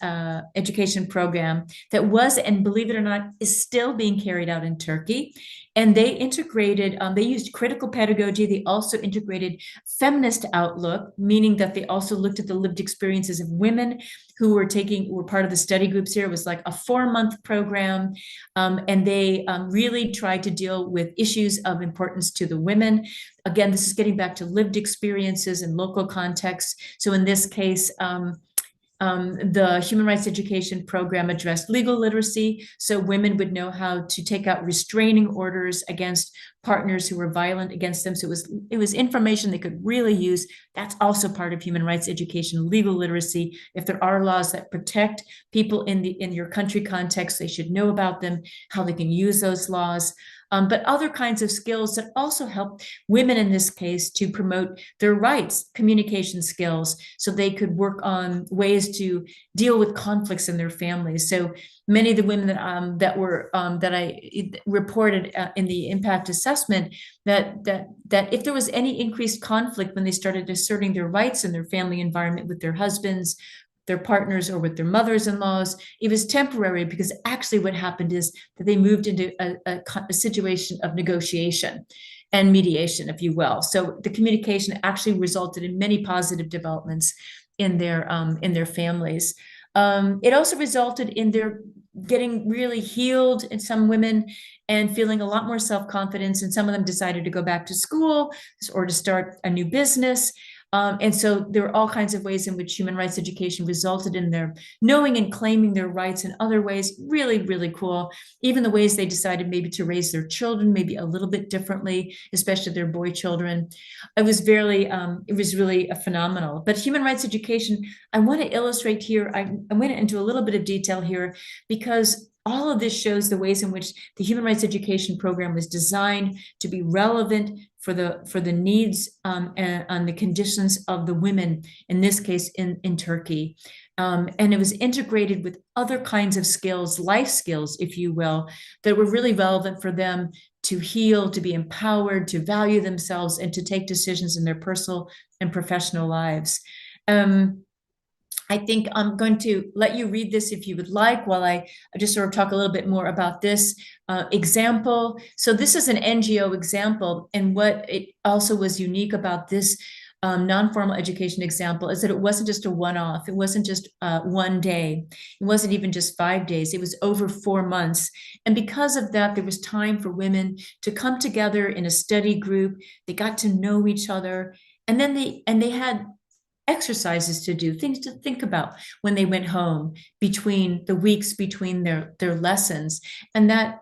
education program that was, and believe it or not, is still being carried out in Turkey. And they integrated, they used critical pedagogy. They also integrated feminist outlook, meaning that they also looked at the lived experiences of women who were part of the study groups here. It was like a 4-month program. And they really tried to deal with issues of importance to the women. Again, this is getting back to lived experiences and local contexts. So in this case, the human rights education program addressed legal literacy, so women would know how to take out restraining orders against partners who were violent against them. So it was information they could really use. That's also part of human rights education, legal literacy. If there are laws that protect people in your country context, they should know about them, how they can use those laws. But other kinds of skills that also help women in this case to promote their rights, communication skills, so they could work on ways to deal with conflicts in their families. So many of the women that I reported in the impact assessment that if there was any increased conflict when they started asserting their rights in their family environment with their husbands, their partners, or with their mothers-in-laws, it was temporary, because actually what happened is that they moved into a situation of negotiation and mediation, if you will. So the communication actually resulted in many positive developments in their families. It also resulted in their getting really healed in some women and feeling a lot more self-confidence. And some of them decided to go back to school or to start a new business. And so there are all kinds of ways in which human rights education resulted in their knowing and claiming their rights in other ways. Really, really cool. Even the ways they decided maybe to raise their children maybe a little bit differently, especially their boy children. It was really phenomenal. But human rights education, I want to illustrate here, I went into a little bit of detail here because all of this shows the ways in which the human rights education program was designed to be relevant for the needs and the conditions of the women, in this case in Turkey. And it was integrated with other kinds of skills, life skills, if you will, that were really relevant for them to heal, to be empowered, to value themselves, and to take decisions in their personal and professional lives. I think I'm going to let you read this if you would like, while I just sort of talk a little bit more about this example. So this is an NGO example, and what it also was unique about this non-formal education example is that it wasn't just a one-off. It wasn't just one day. It wasn't even just 5 days. It was over 4 months. And because of that, there was time for women to come together in a study group. They got to know each other. And then they had exercises to do, things to think about when they went home between the weeks between their lessons. And that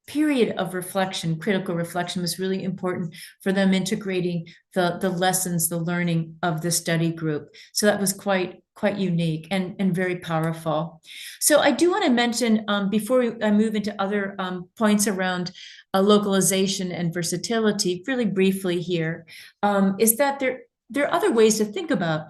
period of reflection, critical reflection, was really important for them integrating the lessons, the learning of the study group. So that was quite unique and very powerful. So I do want to mention, before I move into other points around localization and versatility, really briefly here, is that there are other ways to think about.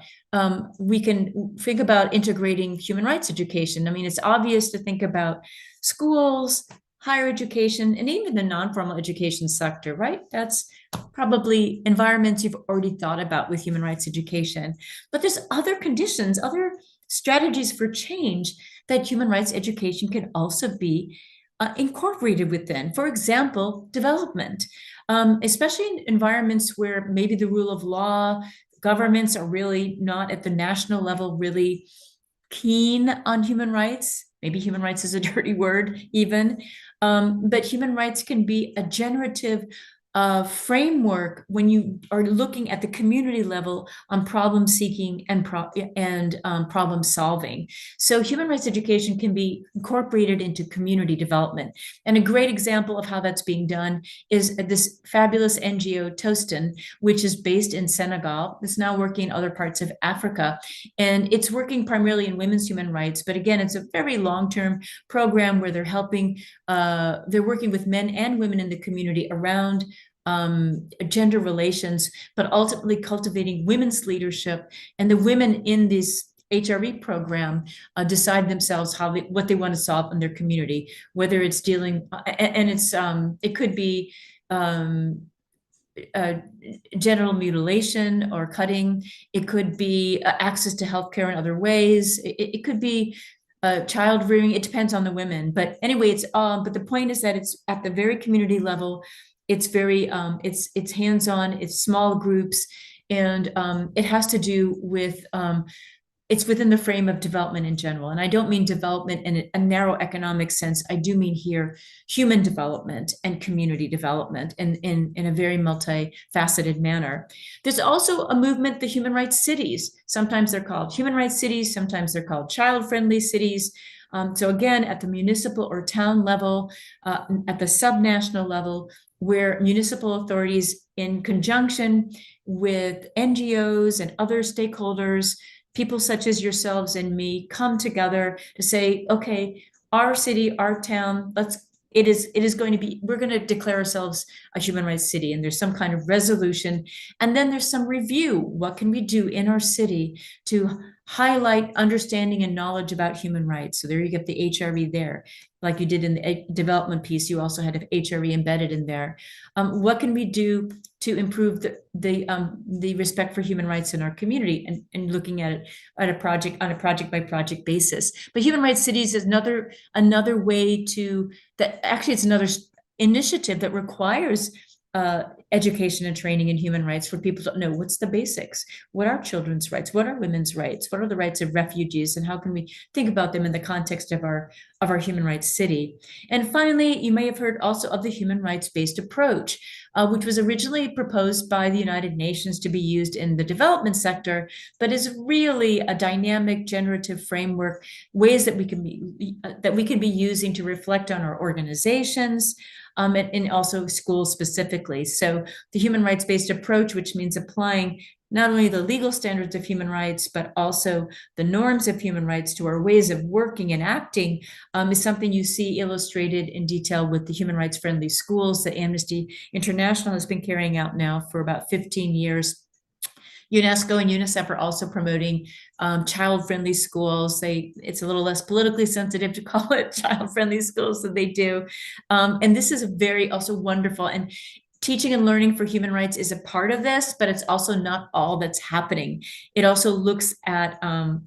We can think about integrating human rights education. I mean, it's obvious to think about schools, higher education, and even the non-formal education sector, right? That's probably environments you've already thought about with human rights education. But there's other conditions, other strategies for change that human rights education can also be incorporated within. For example, development, especially in environments where maybe the rule of law, governments are really not at the national level really keen on human rights. Maybe human rights is a dirty word even, but human rights can be a generative framework when you are looking at the community level on problem seeking and problem solving. So human rights education can be incorporated into community development. And a great example of how that's being done is this fabulous NGO Tostan, which is based in Senegal. It's now working in other parts of Africa. And it's working primarily in women's human rights. But again, it's a very long-term program where they're helping, they're working with men and women in the community around gender relations, but ultimately cultivating women's leadership. And the women in this HRE program decide themselves what they want to solve in their community, whether it's dealing, and it's it could be genital mutilation or cutting. It could be access to healthcare in other ways. It could be child rearing. It depends on the women. But anyway, it's but the point is that it's at the very community level. It's very, it's hands-on, it's small groups, and it has to do with, it's within the frame of development in general. And I don't mean development in a narrow economic sense. I do mean here human development and community development in a very multifaceted manner. There's also a movement, the human rights cities. Sometimes they're called human rights cities, sometimes they're called child-friendly cities. So again, at the municipal or town level, at the subnational level, where municipal authorities, in conjunction with NGOs and other stakeholders, people such as yourselves and me, come together to say, okay, our city, our town, it is going to be, we're going to declare ourselves a human rights city, and there's some kind of resolution. And then there's some review. What can we do in our city to highlight understanding and knowledge about human rights? So there you get the HRE there. Like you did in the development piece, you also had HRE embedded in there. What can we do to improve the respect for human rights in our community, and looking at it on a project by project basis? But human rights cities is another way to that. Actually, it's another initiative that requires education and training in human rights for people to know what's the basics. What are children's rights? What are women's rights? What are the rights of refugees? And how can we think about them in the context of our human rights city? And finally, you may have heard also of the human rights-based approach, which was originally proposed by the United Nations to be used in the development sector, but is really a dynamic, generative framework, ways that we can be using to reflect on our organizations, and also schools specifically. So the human rights-based approach, which means applying not only the legal standards of human rights, but also the norms of human rights to our ways of working and acting is something you see illustrated in detail with the human rights friendly schools that Amnesty International has been carrying out now for about 15 years. UNESCO and UNICEF are also promoting child-friendly schools. It's a little less politically sensitive to call it child-friendly schools than they do. And this is very also wonderful. And teaching and learning for human rights is a part of this, but it's also not all that's happening. It also looks at,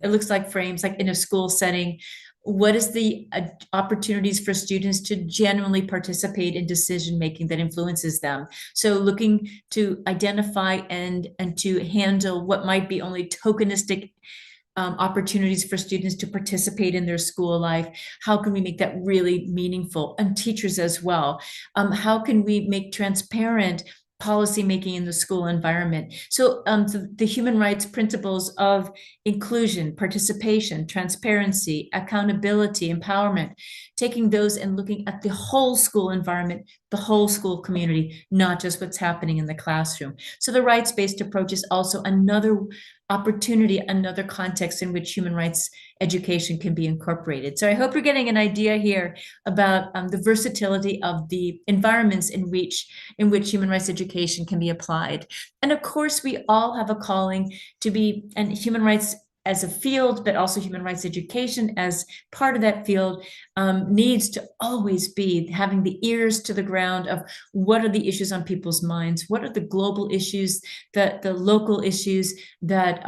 it looks like frames like in a school setting. What is the opportunities for students to genuinely participate in decision-making that influences them? So looking to identify and to handle what might be only tokenistic opportunities for students to participate in their school life. How can we make that really meaningful? And teachers as well. How can we make transparent policy making in the school environment? So the human rights principles of inclusion, participation, transparency, accountability, empowerment, taking those and looking at the whole school environment, the whole school community, not just what's happening in the classroom. So the rights-based approach is also another opportunity, another context in which human rights education can be incorporated. So I hope you're getting an idea here about the versatility of the environments in which human rights education can be applied. And of course, we all have a calling to be, and human rights as a field, but also human rights education as part of that field needs to always be having the ears to the ground of what are the issues on people's minds, what are the global issues, the local issues that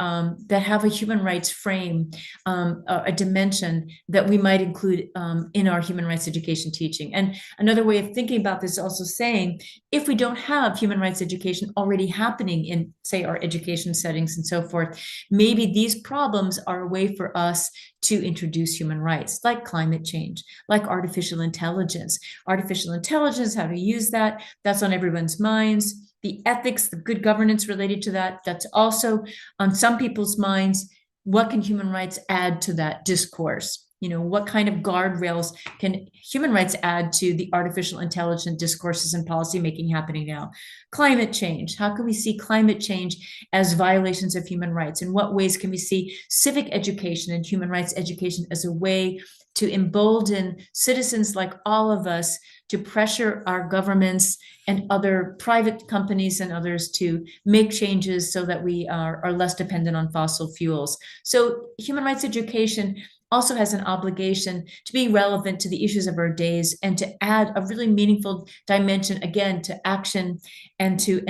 that have a human rights frame, a dimension that we might include in our human rights education teaching. And another way of thinking about this is also saying, if we don't have human rights education already happening in, say, our education settings and so forth, maybe these problems are a way for us to introduce human rights, like climate change, like artificial intelligence. Artificial intelligence, how to use that, that's on everyone's minds. The ethics, the good governance related to that, that's also on some people's minds. What can human rights add to that discourse? You know, what kind of guardrails can human rights add to the artificial intelligence discourses and policymaking happening now? Climate change. How can we see climate change as violations of human rights? In what ways can we see civic education and human rights education as a way to embolden citizens like all of us to pressure our governments and other private companies and others to make changes so that we are less dependent on fossil fuels? So human rights education also has an obligation to be relevant to the issues of our days and to add a really meaningful dimension, again, to action and to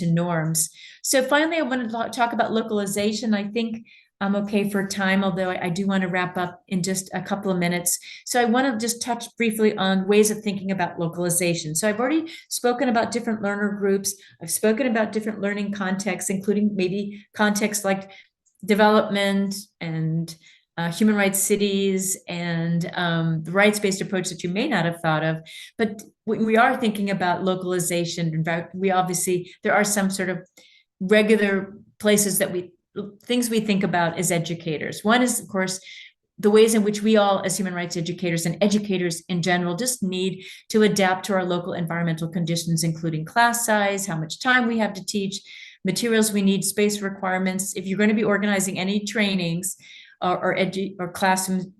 norms. So finally, I want to talk about localization. I think I'm okay for time, although I do want to wrap up in just a couple of minutes. So I want to just touch briefly on ways of thinking about localization. So I've already spoken about different learner groups. I've spoken about different learning contexts, including maybe contexts like development and human rights cities and the rights-based approach that you may not have thought of. But we are thinking about localization. In fact, there are some sort of regular places that things we think about as educators. One is, of course, the ways in which we all, as human rights educators and educators in general, just need to adapt to our local environmental conditions, including class size, how much time we have to teach, materials we need, space requirements. If you're going to be organizing any trainings or classroom,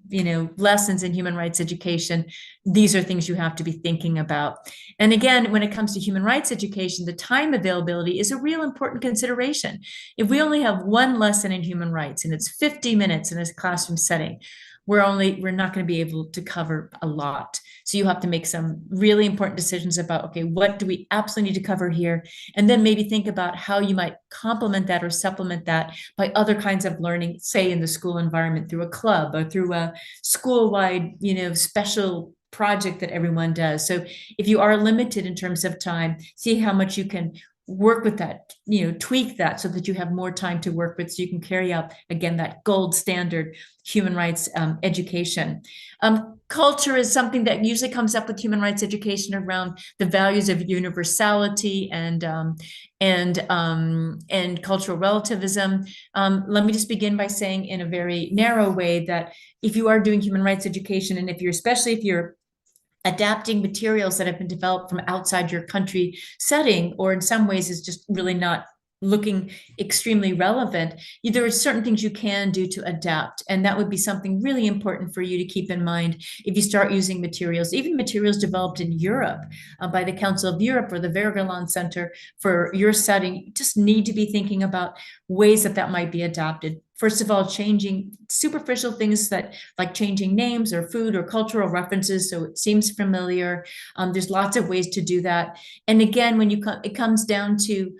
lessons in human rights education, these are things you have to be thinking about. And again, when it comes to human rights education, the time availability is a real important consideration. If we only have one lesson in human rights and it's 50 minutes in a classroom setting, we're not going to be able to cover a lot. So you have to make some really important decisions about, okay, what do we absolutely need to cover here? And then maybe think about how you might complement that or supplement that by other kinds of learning, say in the school environment, through a club or through a school-wide, special project that everyone does. So if you are limited in terms of time, see how much you can work with that, tweak that so that you have more time to work with, so you can carry out, again, that gold standard human rights education. Culture is something that usually comes up with human rights education around the values of universality and cultural relativism. Let me just begin by saying in a very narrow way that if you are doing human rights education, and especially if you're adapting materials that have been developed from outside your country setting, or in some ways is just really not looking extremely relevant, there are certain things you can do to adapt. And that would be something really important for you to keep in mind if you start using materials, even materials developed in Europe by the Council of Europe or the Wergeland Center for your setting. You just need to be thinking about ways that might be adapted. First of all, changing superficial things like changing names or food or cultural references so it seems familiar. There's lots of ways to do that. And again, when it comes down to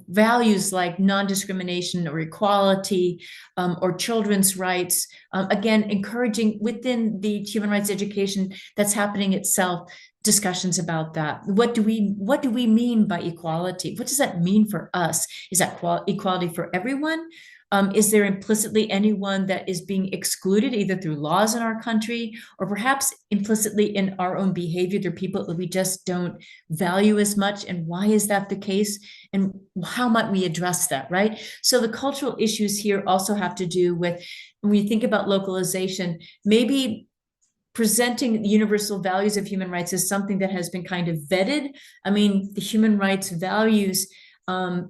values like non-discrimination or equality or children's rights, again, encouraging within the human rights education that's happening itself, discussions about that. What do we mean by equality? What does that mean for us? Is that equality for everyone? Is there implicitly anyone that is being excluded either through laws in our country or perhaps implicitly in our own behavior? There are people that we just don't value as much. And why is that the case? And how might we address that, right? So the cultural issues here also have to do with, when you think about localization, maybe presenting the universal values of human rights as something that has been kind of vetted. I mean, the human rights values,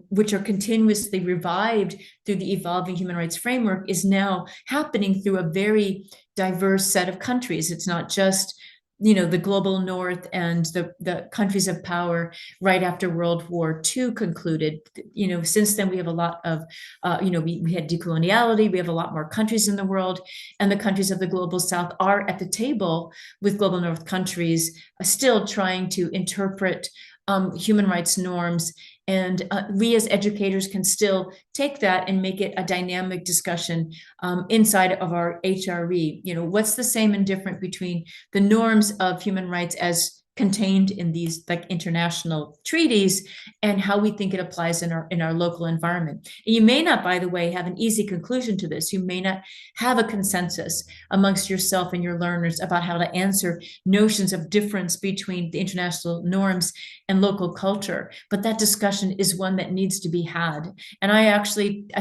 which are continuously revived through the evolving human rights framework, is now happening through a very diverse set of countries. It's not just, the global north and the countries of power right after World War II concluded. Since then we have a lot of, we had decoloniality, we have a lot more countries in the world, and the countries of the global south are at the table with global north countries, still trying to interpret human rights norms. And we as educators can still take that and make it a dynamic discussion inside of our HRE. What's the same and different between the norms of human rights as contained in these like international treaties and how we think it applies in our local environment. And you may not, by the way, have an easy conclusion to this. You may not have a consensus amongst yourself and your learners about how to answer notions of difference between the international norms and local culture. But that discussion is one that needs to be had. And I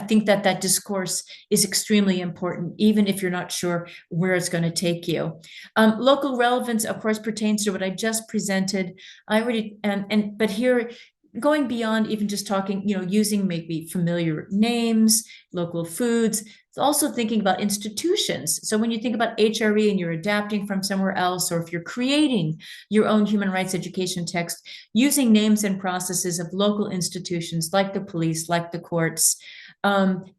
think that discourse is extremely important, even if you're not sure where it's going to take you. Local relevance, of course, pertains to what I just presented. But here, going beyond even just talking, using maybe familiar names, local foods, it's also thinking about institutions. So when you think about HRE and you're adapting from somewhere else, or if you're creating your own human rights education text, using names and processes of local institutions like the police, like the courts,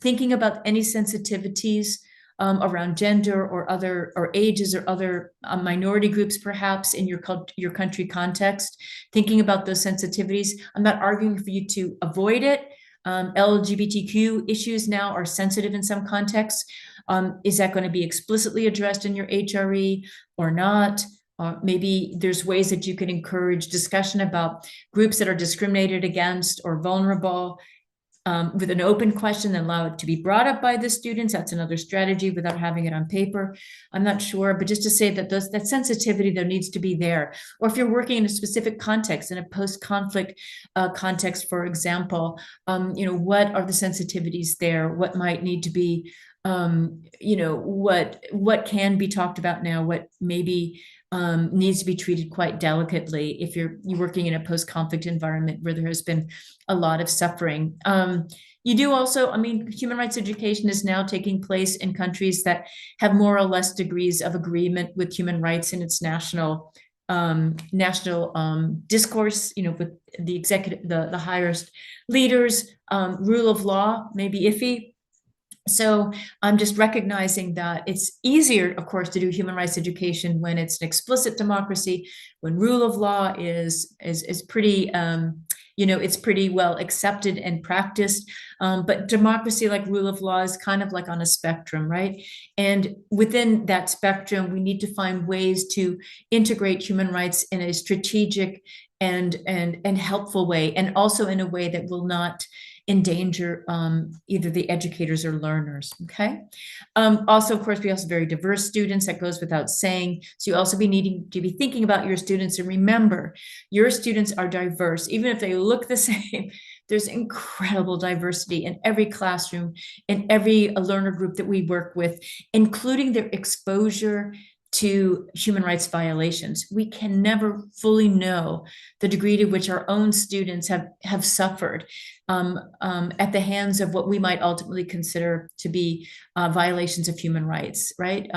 thinking about any sensitivities around gender or ages or other minority groups, perhaps in your country context, thinking about those sensitivities. I'm not arguing for you to avoid it. LGBTQ issues now are sensitive in some contexts. Is that going to be explicitly addressed in your HRE or not? Maybe there's ways that you can encourage discussion about groups that are discriminated against or vulnerable, with an open question and allow it to be brought up by the students. That's another strategy without having it on paper. I'm not sure, but just to say that that sensitivity there needs to be there. Or if you're working in a specific context, in a post-conflict context, for example, what are the sensitivities there? What might need to be, what can be talked about now? What maybe needs to be treated quite delicately if you're working in a post-conflict environment where there has been a lot of suffering. You do also, human rights education is now taking place in countries that have more or less degrees of agreement with human rights in its national discourse, with the executive, the highest leaders, rule of law, maybe iffy. So I'm just recognizing that it's easier, of course, to do human rights education when it's an explicit democracy, when rule of law is pretty, it's pretty well accepted and practiced. But democracy, like rule of law, is kind of like on a spectrum, right? And within that spectrum, we need to find ways to integrate human rights in a strategic and helpful way, and also in a way that will not endanger either the educators or learners, okay? Also, of course, we also have very diverse students, that goes without saying. So you also be needing to be thinking about your students, and remember, your students are diverse. Even if they look the same, there's incredible diversity in every classroom, in every learner group that we work with, including their exposure to human rights violations. We can never fully know the degree to which our own students have suffered. at the hands of what we might ultimately consider to be violations of human rights, right?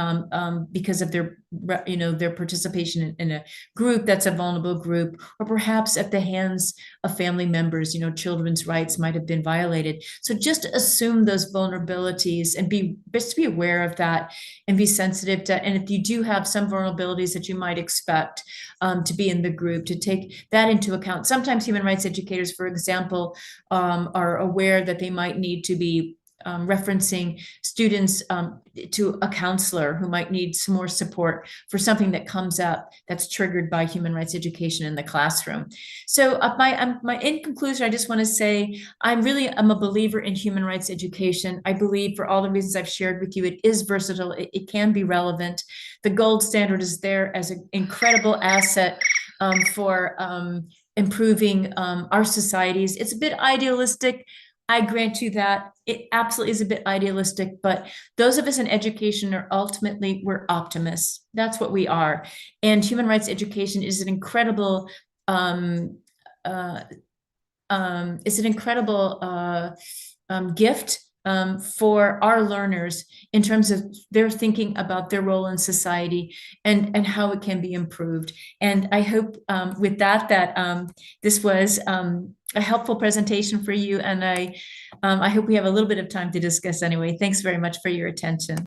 Because of their, their participation in a group that's a vulnerable group, or perhaps at the hands of family members, children's rights might have been violated. So just assume those vulnerabilities and just be aware of that and be sensitive to, and if you do have some vulnerabilities that you might expect to be in the group, to take that into account. Sometimes human rights educators, for example, are aware that they might need to be referencing students to a counselor who might need some more support for something that comes up that's triggered by human rights education in the classroom. So in conclusion, I just want to say I'm a believer in human rights education. I believe, for all the reasons I've shared with you, it is versatile. It can be relevant. The gold standard is there as an incredible asset for improving our societies. It's a bit idealistic. I grant you that. It absolutely is a bit idealistic, but those of us in education we're optimists. That's what we are. And human rights education is an incredible gift for our learners in terms of their thinking about their role in society and how it can be improved. And I hope with that this was a helpful presentation for you. And I hope we have a little bit of time to discuss anyway. Thanks very much for your attention.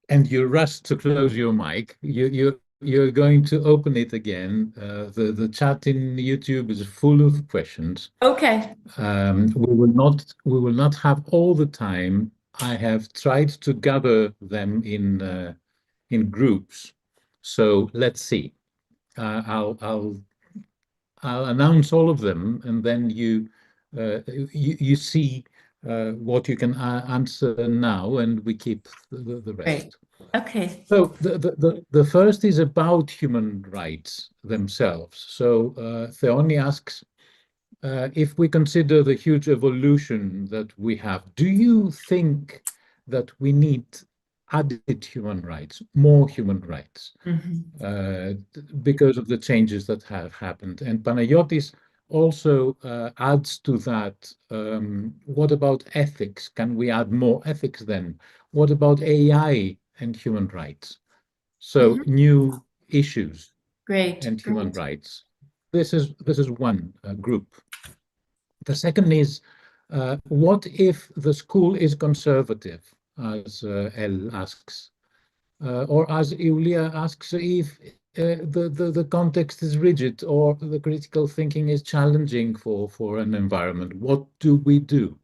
And you rushed to close your mic. You're going to open it again. The chat in YouTube is full of questions. Okay. We will not have all the time. I have tried to gather them in groups. So let's see. I'll announce all of them, and then you see what you can answer now, and we keep the rest. Great. Okay. So the first is about human rights themselves. So Theoni asks, if we consider the huge evolution that we have, do you think that we need added human rights, more human rights, because of the changes that have happened? And Panayotis also adds to that, what about ethics? Can we add more ethics then? What about AI and human rights? So new issues and human rights. This is one group. The second is, what if the school is conservative, as El asks, or as Iulia asks, if the context is rigid or the critical thinking is challenging for an environment? What do we do?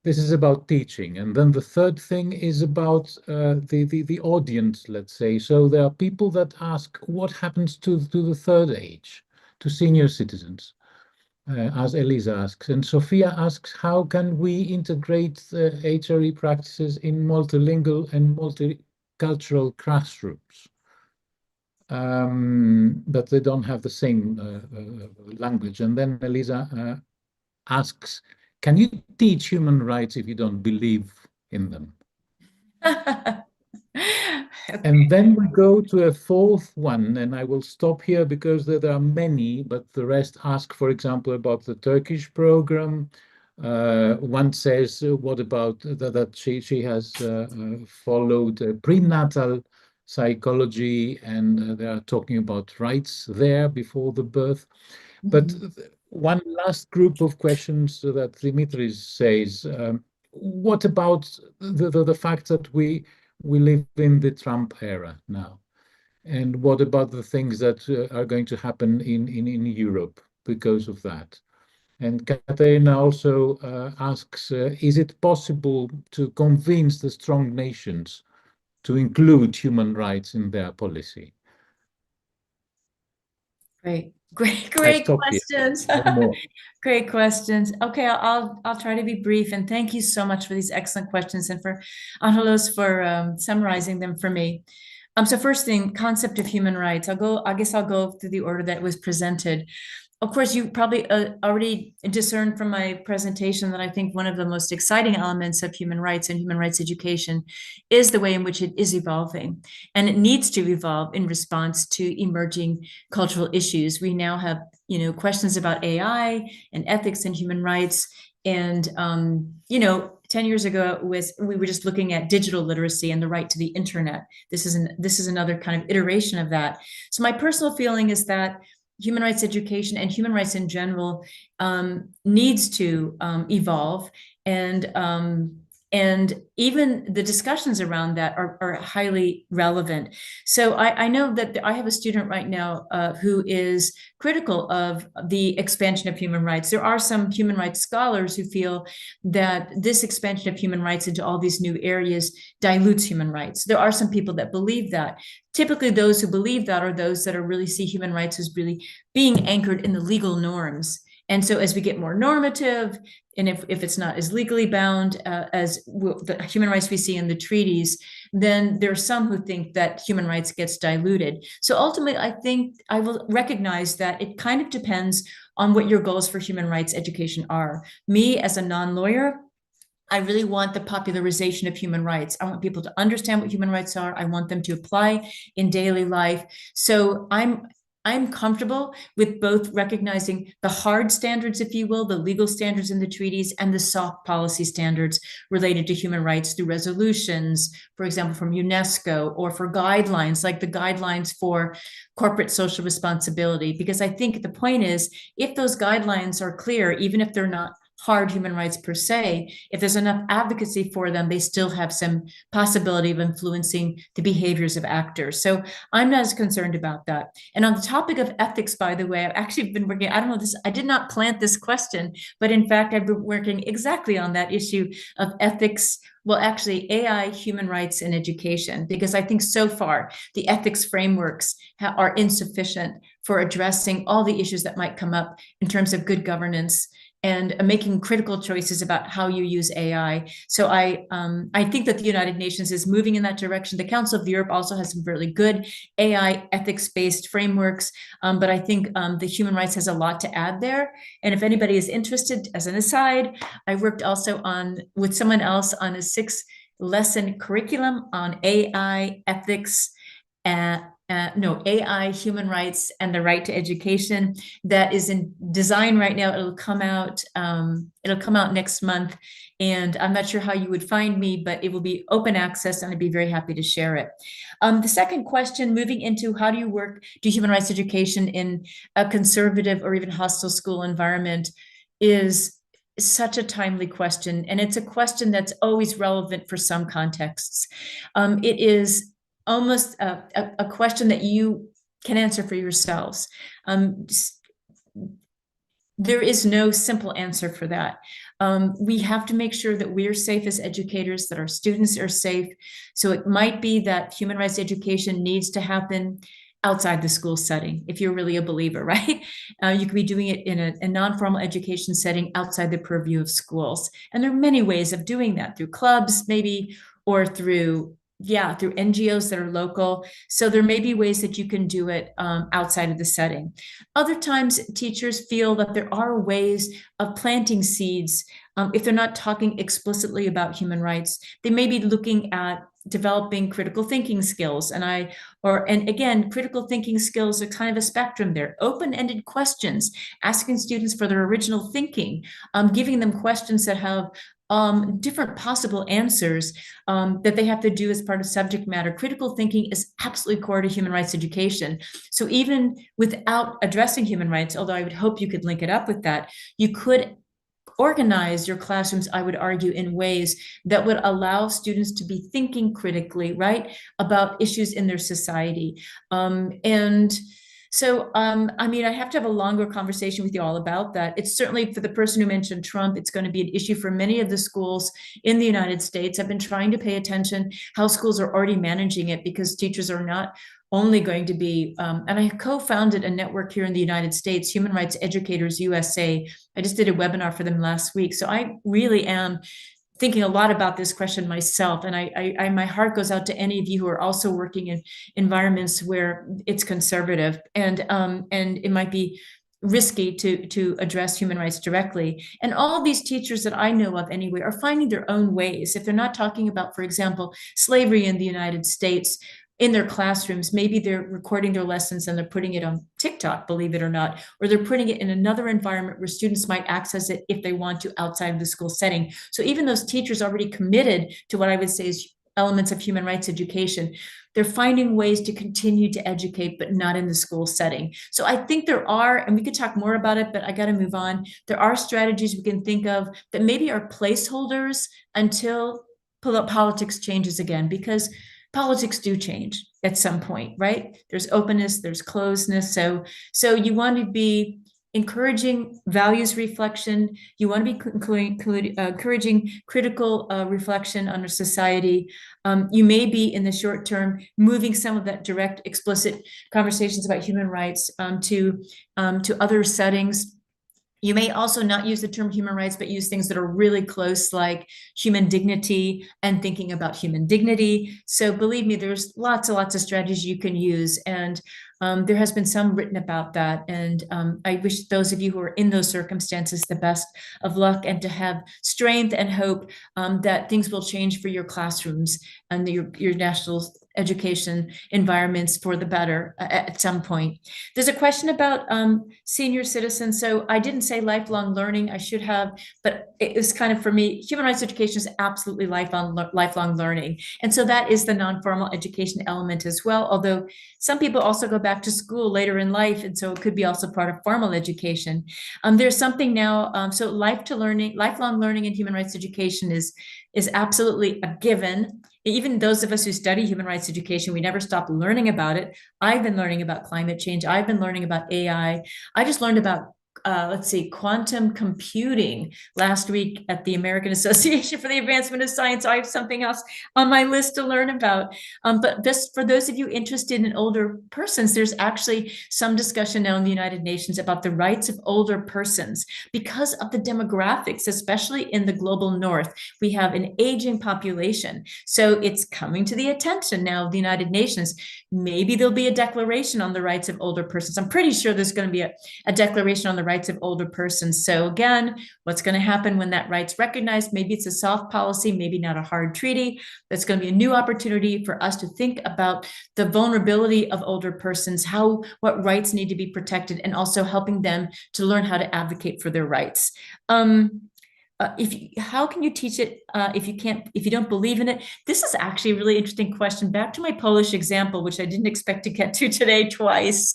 This is about teaching. And then the third thing is about the audience, let's say. So there are people that ask, what happens to the third age, to senior citizens, as Elisa asks. And Sophia asks, how can we integrate HRE practices in multilingual and multicultural classrooms? But they don't have the same language. And then Elisa asks, can you teach human rights if you don't believe in them? And then we go to a fourth one, and I will stop here because there are many, but the rest ask, for example, about the Turkish program. One says, what about that she has followed prenatal psychology, and they are talking about rights there before the birth. But one last group of questions that Dimitris says, what about the fact that we live in the Trump era now? And what about the things that are going to happen in Europe because of that? And Katerina also asks, is it possible to convince the strong nations to include human rights in their policy? Great questions. Great questions. Okay, I'll try to be brief, and thank you so much for these excellent questions and for Angelos for summarizing them for me. So first thing, concept of human rights. I guess I'll go through the order that was presented. of course, you probably already discerned from my presentation that I think one of the most exciting elements of human rights and human rights education is the way in which it is evolving. And it needs to evolve in response to emerging cultural issues. We now have, questions about AI and ethics and human rights. And, 10 years ago we were just looking at digital literacy and the right to the internet. This is another kind of iteration of that. So my personal feeling is that human rights education and human rights in general needs to evolve, and even the discussions around that are highly relevant. So I know that I have a student right now who is critical of the expansion of human rights. There are some human rights scholars who feel that this expansion of human rights into all these new areas dilutes human rights. There are some people that believe that. Typically, those who believe that are those that really see human rights as really being anchored in the legal norms. And so as we get more normative, and if it's not as legally bound as the human rights we see in the treaties, then there are some who think that human rights gets diluted. So ultimately, I think I will recognize that it kind of depends on what your goals for human rights education are. Me, as a non-lawyer, I really want the popularization of human rights. I want people to understand what human rights are. I want them to apply in daily life. So I'm comfortable with both recognizing the hard standards, if you will, the legal standards in the treaties, and the soft policy standards related to human rights through resolutions, for example, from UNESCO, or for guidelines, like the guidelines for corporate social responsibility. Because I think the point is, if those guidelines are clear, even if they're not hard human rights per se, if there's enough advocacy for them, they still have some possibility of influencing the behaviors of actors. So I'm not as concerned about that. And on the topic of ethics, by the way, I've actually been working, I did not plant this question, but in fact, I've been working exactly on that issue of ethics. Well, actually, AI, human rights, and education, because I think so far the ethics frameworks are insufficient for addressing all the issues that might come up in terms of good governance and making critical choices about how you use AI. So I think that the United Nations is moving in that direction. The Council of Europe also has some really good AI ethics-based frameworks, but I think the human rights has a lot to add there. And if anybody is interested, as an aside, I worked also with someone else on a 6-lesson curriculum on AI ethics AI, human rights, and the right to education that is in design right now. It'll come out next month. And I'm not sure how you would find me, but it will be open access, and I'd be very happy to share it. The second question, moving into how do you do human rights education in a conservative or even hostile school environment, is such a timely question. And it's a question that's always relevant for some contexts. It is almost a question that you can answer for yourselves. There is no simple answer for that. We have to make sure that we're safe as educators, that our students are safe. So it might be that human rights education needs to happen outside the school setting, if you're really a believer, right? You could be doing it in a non-formal education setting outside the purview of schools. And there are many ways of doing that, through clubs maybe, or through NGOs that are local. So there may be ways that you can do it outside of the setting. Other times, teachers feel that there are ways of planting seeds. If they're not talking explicitly about human rights, they may be looking at developing critical thinking skills. And again, critical thinking skills are kind of a spectrum there. Open-ended questions, asking students for their original thinking, giving them questions that have different possible answers that they have to do as part of subject matter. Critical thinking is absolutely core to human rights education. So even without addressing human rights, although I would hope you could link it up with that, you could organize your classrooms, I would argue, in ways that would allow students to be thinking critically, right, about issues in their society. So, I have to have a longer conversation with you all about that. It's certainly, for the person who mentioned Trump, it's going to be an issue for many of the schools in the United States. I've been trying to pay attention how schools are already managing it, because teachers are not only going to be, and I co-founded a network here in the United States, Human Rights Educators USA. I just did a webinar for them last week. So I really am thinking a lot about this question myself. And I my heart goes out to any of you who are also working in environments where it's conservative, and it might be risky to address human rights directly. And all these teachers that I know of anyway are finding their own ways. If they're not talking about, for example, slavery in the United States in their classrooms, maybe they're recording their lessons and they're putting it on TikTok, believe it or not, or they're putting it in another environment where students might access it if they want to outside of the school setting. So even those teachers already committed to what I would say is elements of human rights education, they're finding ways to continue to educate, but not in the school setting. So I think there are, and we could talk more about it, but I got to move on. There are strategies we can think of that maybe are placeholders until politics changes again, because politics do change at some point, right? There's openness, there's closedness. So you want to be encouraging values reflection. You want to be encouraging critical reflection on our society. You may be in the short term moving some of that direct, explicit conversations about human rights to other settings. You may also not use the term human rights, but use things that are really close, like human dignity and thinking about human dignity. So believe me, there's lots and lots of strategies you can use. And there has been some written about that. And I wish those of you who are in those circumstances the best of luck, and to have strength and hope that things will change for your classrooms and your national education environments for the better at some point. There's a question about senior citizens. So I didn't say lifelong learning, I should have, but it was kind of, for me, human rights education is absolutely lifelong learning. And so that is the non-formal education element as well, although some people also go back to school later in life, and so it could be also part of formal education. There's something now, so lifelong learning in human rights education is absolutely a given. Even those of us who study human rights education, we never stop learning about it. I've been learning about climate change. I've been learning about AI. I just learned about quantum computing last week at the American Association for the Advancement of Science. I have something else on my list to learn about. But this, for those of you interested in older persons, there's actually some discussion now in the United Nations about the rights of older persons because of the demographics, especially in the global north. We have an aging population. So it's coming to the attention now of the United Nations. Maybe there'll be a declaration on the rights of older persons. I'm pretty sure there's going to be a declaration on the rights of older persons. So again, what's going to happen when that right's recognized? Maybe it's a soft policy, maybe not a hard treaty. That's going to be a new opportunity for us to think about the vulnerability of older persons, what rights need to be protected, and also helping them to learn how to advocate for their rights. How can you teach it if you don't believe in it? This is actually a really interesting question. Back to my Polish example, which I didn't expect to get to today twice.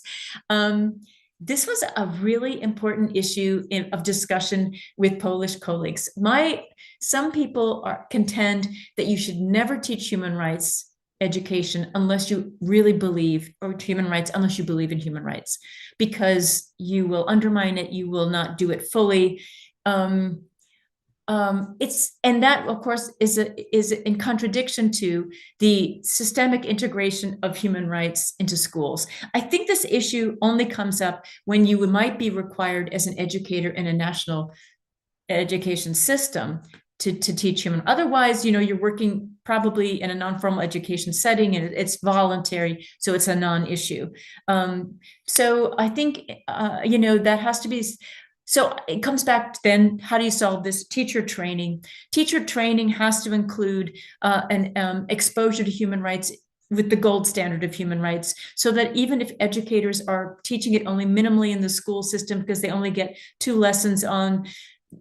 This was a really important issue of discussion with Polish colleagues. Some people contend that you should never teach human rights education unless you really believe, or human rights unless you believe in human rights, because you will undermine it, you will not do it fully. And that, of course, is in contradiction to the systemic integration of human rights into schools. I think this issue only comes up when you might be required as an educator in a national education system to teach human. Otherwise, you're working probably in a non-formal education setting, and it's voluntary, so it's a non-issue. So I think that has to be. So it comes back to then, how do you solve this? Teacher training. Teacher training has to include an exposure to human rights with the gold standard of human rights, so that even if educators are teaching it only minimally in the school system because they only get 2 lessons on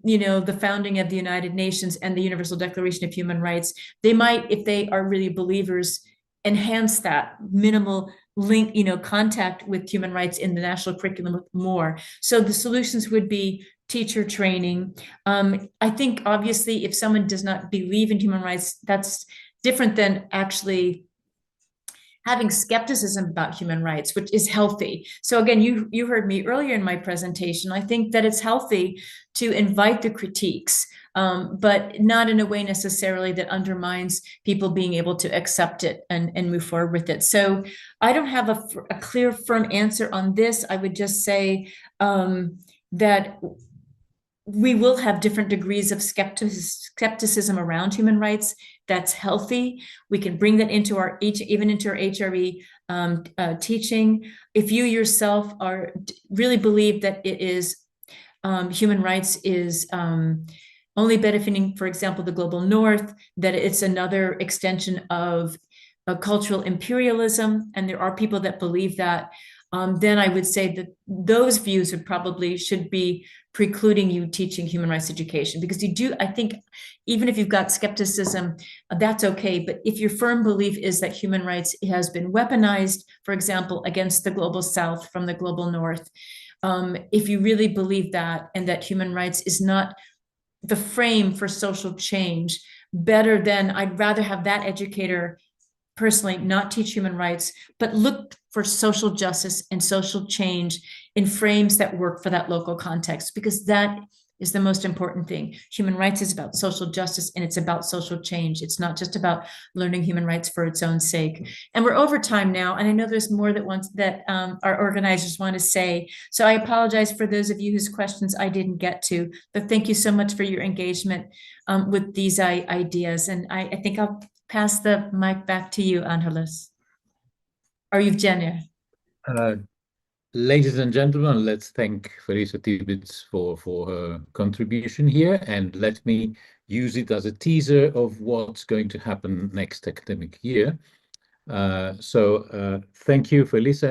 the founding of the United Nations and the Universal Declaration of Human Rights, they might, if they are really believers, enhance that minimal link, contact with human rights in the national curriculum more. So the solutions would be teacher training. I think obviously if someone does not believe in human rights, that's different than actually having skepticism about human rights, which is healthy. So again, you heard me earlier in my presentation. I think that it's healthy to invite the critiques, but not in a way necessarily that undermines people being able to accept it and move forward with it. So I don't have a clear, firm answer on this. I would just say that we will have different degrees of skepticism around human rights. that's healthy. We can bring that into our even into our HRE teaching. If you yourself really believe that it is human rights is only benefiting, for example, the global north, that it's another extension of cultural imperialism, and there are people that believe that, then I would say that those views should be precluding you teaching human rights education, because I think, even if you've got skepticism, that's okay. But if your firm belief is that human rights has been weaponized, for example, against the global south from the global north, if you really believe that, and that human rights is not the frame for social change, I'd rather have that educator personally not teach human rights, but look for social justice and social change in frames that work for that local context, because that is the most important thing. Human rights is about social justice, and it's about social change. It's not just about learning human rights for its own sake. And we're over time now, and I know there's more that our organizers want to say. So I apologize for those of you whose questions I didn't get to, but thank you so much for your engagement with these ideas. And I think I'll pass the mic back to you, Angelos. Or Evgenia. Ladies and gentlemen, let's thank Felisa Tibbitts for her contribution here, and let me use it as a teaser of what's going to happen next academic year. So thank you, Felisa.